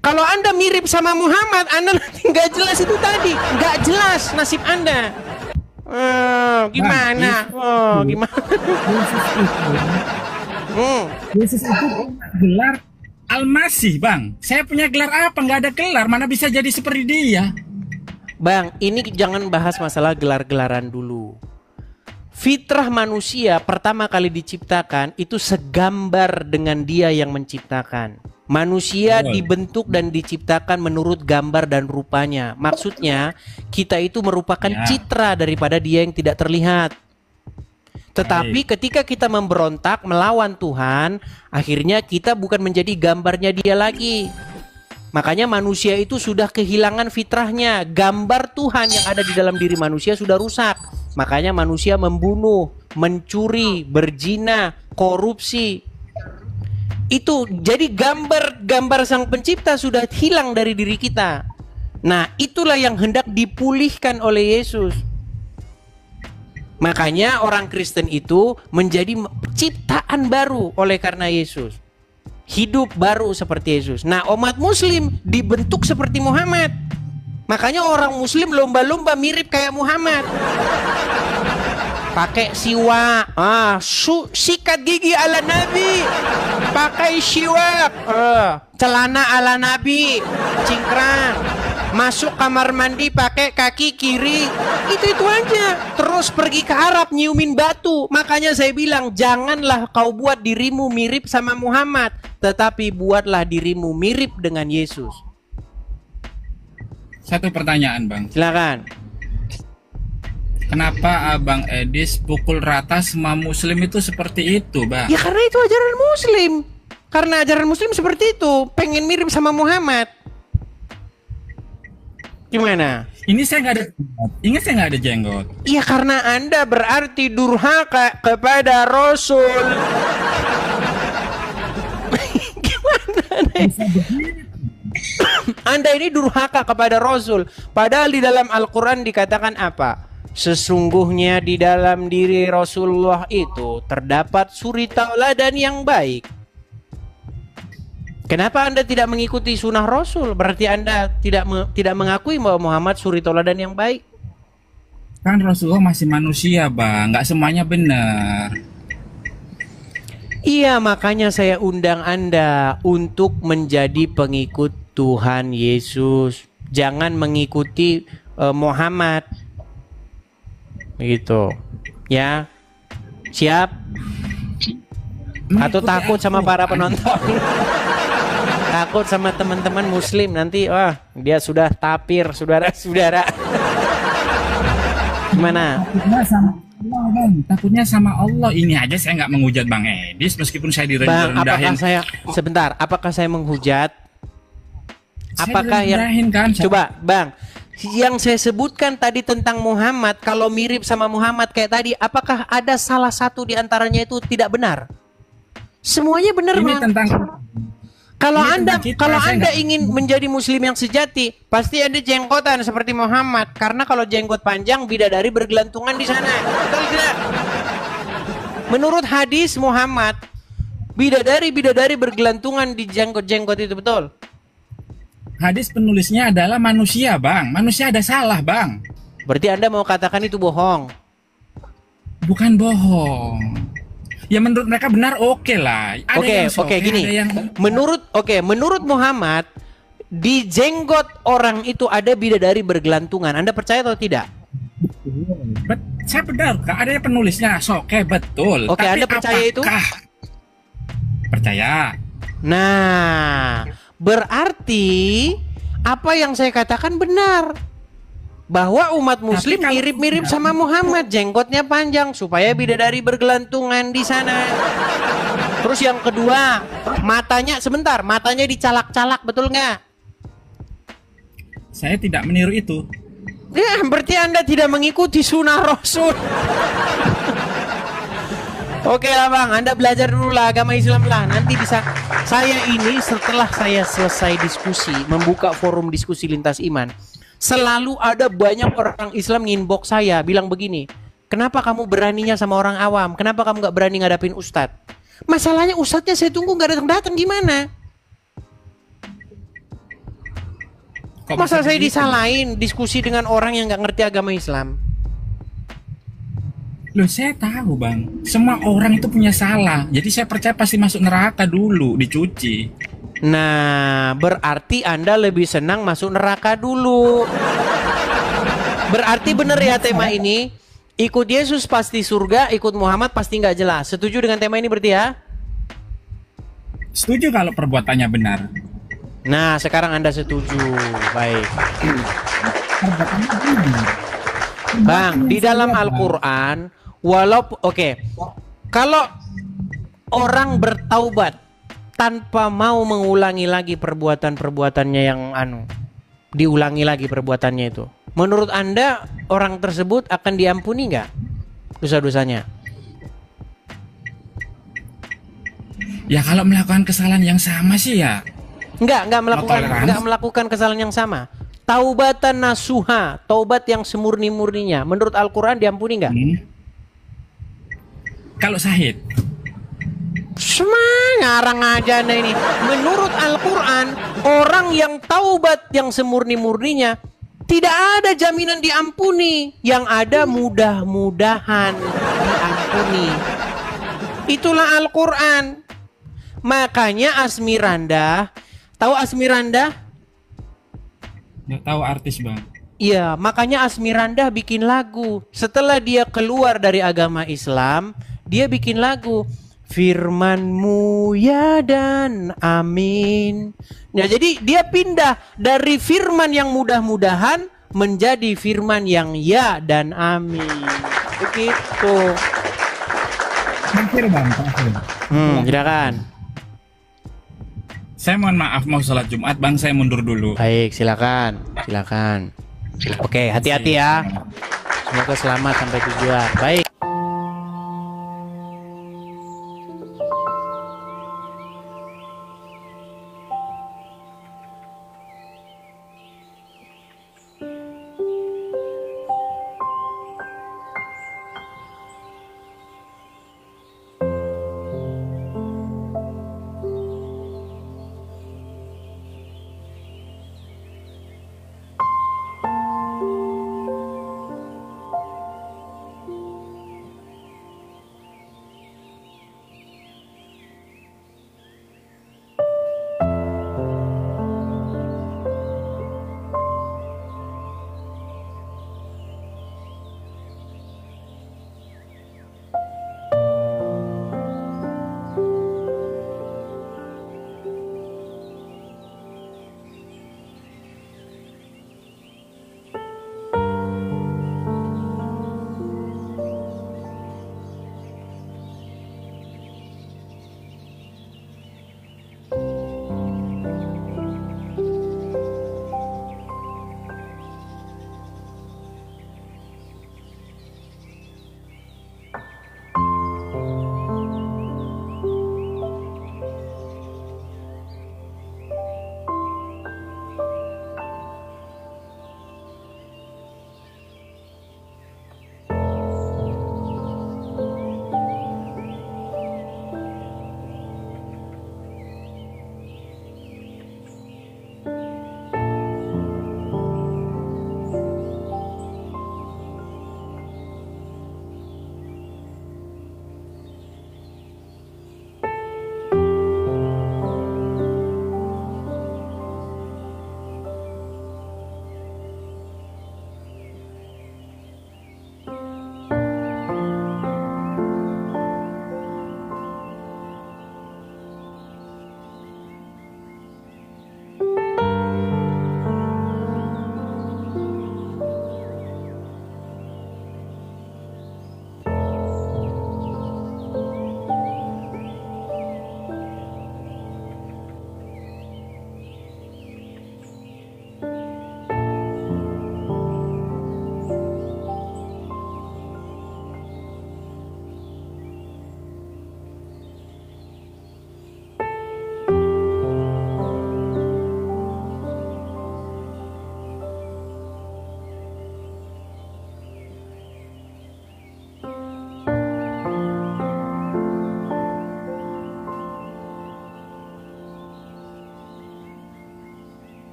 Speaker 2: Kalau Anda mirip sama Muhammad, Anda nanti nggak jelas itu tadi. Nggak jelas nasib Anda. Gimana? Gimana?
Speaker 13: Yesus itu gelar Al-Masih, Bang. Saya punya gelar apa? Nggak ada gelar. Mana bisa jadi seperti dia?
Speaker 2: Bang, ini jangan bahas masalah gelar-gelaran dulu. Fitrah manusia pertama kali diciptakan itu segambar dengan dia yang menciptakan. Manusia dibentuk dan diciptakan menurut gambar dan rupanya. Maksudnya kita itu merupakan citra daripada dia yang tidak terlihat. Tetapi ketika kita memberontak melawan Tuhan, akhirnya kita bukan menjadi gambarnya dia lagi. Makanya manusia itu sudah kehilangan fitrahnya. Gambar Tuhan yang ada di dalam diri manusia sudah rusak. Makanya manusia membunuh, mencuri, berzina, korupsi. Itu jadi gambar Sang Pencipta sudah hilang dari diri kita. Nah, itulah yang hendak dipulihkan oleh Yesus. Makanya orang Kristen itu menjadi ciptaan baru oleh karena Yesus. hidup baru seperti Yesus. Nah, umat muslim dibentuk seperti Muhammad. Makanya orang muslim lomba-lomba mirip kayak Muhammad. Pakai siwak, sikat gigi ala Nabi, pakai siwak, celana ala Nabi, cingkrang, masuk kamar mandi pakai kaki kiri, itu aja. Terus pergi ke Arab nyiumin batu. Makanya saya bilang, janganlah kau buat dirimu mirip sama Muhammad, tetapi buatlah dirimu mirip dengan Yesus.
Speaker 13: Satu pertanyaan, Bang.
Speaker 2: Silakan.
Speaker 13: Kenapa Abang Edis pukul rata semua muslim itu seperti itu, Bang?
Speaker 2: Ya karena itu ajaran muslim. Karena ajaran muslim seperti itu, pengen mirip sama Muhammad. Gimana?
Speaker 13: Ini saya nggak ada jenggot. Ingat saya nggak ada jenggot.
Speaker 2: Iya, karena Anda berarti durhaka kepada Rasul. Gimana nih? Anda ini durhaka kepada Rasul. Padahal di dalam Al-Quran dikatakan apa? Sesungguhnya di dalam diri Rasulullah itu terdapat suri tauladan yang baik. Kenapa Anda tidak mengikuti sunnah Rasul? Berarti Anda tidak mengakui bahwa Muhammad suri tauladan yang baik.
Speaker 13: Kan Rasulullah masih manusia, Bang. Nggak semuanya benar.
Speaker 2: Iya, makanya saya undang Anda untuk menjadi pengikut Tuhan Yesus. Jangan mengikuti Muhammad. Begitu. Ya. Siap? Atau takut sama para penonton? Takut sama teman-teman muslim nanti, wah, dia sudah tapir, saudara-saudara. Gimana?
Speaker 13: Takutnya sama Allah. Ini aja saya nggak menghujat Bang Edis meskipun saya direndahin.
Speaker 2: Apakah saya menghujat? Apakah yang
Speaker 13: kan?
Speaker 2: Coba, Bang, yang saya sebutkan tadi tentang Muhammad, kalau mirip sama Muhammad kayak tadi, apakah ada salah satu di antaranya itu tidak benar? Semuanya benar,
Speaker 13: Ini
Speaker 2: Bang.
Speaker 13: tentang
Speaker 2: Kalau
Speaker 13: ini
Speaker 2: Anda
Speaker 13: tentang kita,
Speaker 2: kalau
Speaker 13: saya
Speaker 2: Anda
Speaker 13: nggak-
Speaker 2: ingin menjadi muslim yang sejati, pasti Anda jenggotan seperti Muhammad, karena kalau jenggot panjang bidadari bergelantungan di sana. Betul tidak? Menurut hadis Muhammad, bidadari bergelantungan di jenggot-jenggot itu, betul?
Speaker 13: hadis penulisnya adalah manusia, Bang. Manusia ada salah, Bang.
Speaker 2: Berarti Anda mau katakan itu bohong?
Speaker 13: Bukan bohong. Ya menurut mereka benar, oke lah.
Speaker 2: Oke, gini. Menurut Muhammad, di jenggot orang itu ada bidadari bergelantungan. Anda percaya atau tidak?
Speaker 13: Saya benar, Kak. Ada penulisnya. Oke, betul.
Speaker 2: Oke,
Speaker 13: Tapi
Speaker 2: Anda percaya itu?
Speaker 13: Percaya.
Speaker 2: Nah, berarti apa yang saya katakan benar. Bahwa umat muslim mirip-mirip sama Muhammad, jenggotnya panjang supaya bidadari bergelantungan di sana. Terus yang kedua, matanya dicalak-calak, betul nggak?
Speaker 13: Saya tidak meniru itu.
Speaker 2: Ya, berarti Anda tidak mengikuti sunnah Rasul. Oke lah Bang, Anda belajar dulu lah agama Islam lah. Nanti bisa, setelah saya selesai diskusi, membuka forum diskusi lintas iman, selalu ada banyak orang Islam nginbox saya bilang begini, kenapa kamu beraninya sama orang awam? Kenapa kamu gak berani ngadapin ustadz? Masalahnya ustadznya saya tunggu gak datang-datang, gimana? Masa saya disalahin diskusi dengan orang yang gak ngerti agama Islam?
Speaker 13: Loh, saya tahu, Bang. Semua orang itu punya salah. Jadi saya percaya pasti masuk neraka dulu, dicuci.
Speaker 2: Nah, berarti Anda lebih senang masuk neraka dulu. Berarti benar ya tema ini. Ikut Yesus pasti surga, ikut Muhammad pasti nggak jelas. Setuju dengan tema ini berarti ya?
Speaker 13: Setuju kalau perbuatannya benar.
Speaker 2: Nah, sekarang Anda setuju. Baik. Bang, di dalam Al-Quran, kalau orang bertaubat tanpa mau mengulangi lagi perbuatannya yang diulangi lagi perbuatannya itu, menurut Anda orang tersebut akan diampuni nggak dosa-dosanya?
Speaker 13: Ya kalau melakukan kesalahan yang sama sih ya.
Speaker 2: Nggak melakukan kesalahan yang sama. Taubatan nasuha, taubat yang semurni-murninya, menurut Al-Quran diampuni nggak?
Speaker 13: Kalau syahid.
Speaker 2: Ngarang aja anda ini. Menurut Al-Quran, orang yang taubat yang semurni-murninya tidak ada jaminan diampuni. Yang ada mudah-mudahan diampuni. Itulah Al-Quran. Makanya Asmiranda, tahu Asmiranda?
Speaker 13: Nggak tahu artis bang.
Speaker 2: Iya, makanya Asmiranda bikin lagu. Setelah dia keluar dari agama Islam, dia bikin lagu. Firman-Mu ya dan amin. Nah, jadi dia pindah dari firman yang mudah-mudahan menjadi firman yang ya dan amin. Begitu.
Speaker 13: Terakhir bang, terakhir.
Speaker 2: Silakan.
Speaker 13: Saya mohon maaf mau sholat Jumat bang, saya mundur dulu.
Speaker 2: Baik, silakan, silakan. Oke, hati-hati ya. Semoga selamat sampai tujuan. Baik.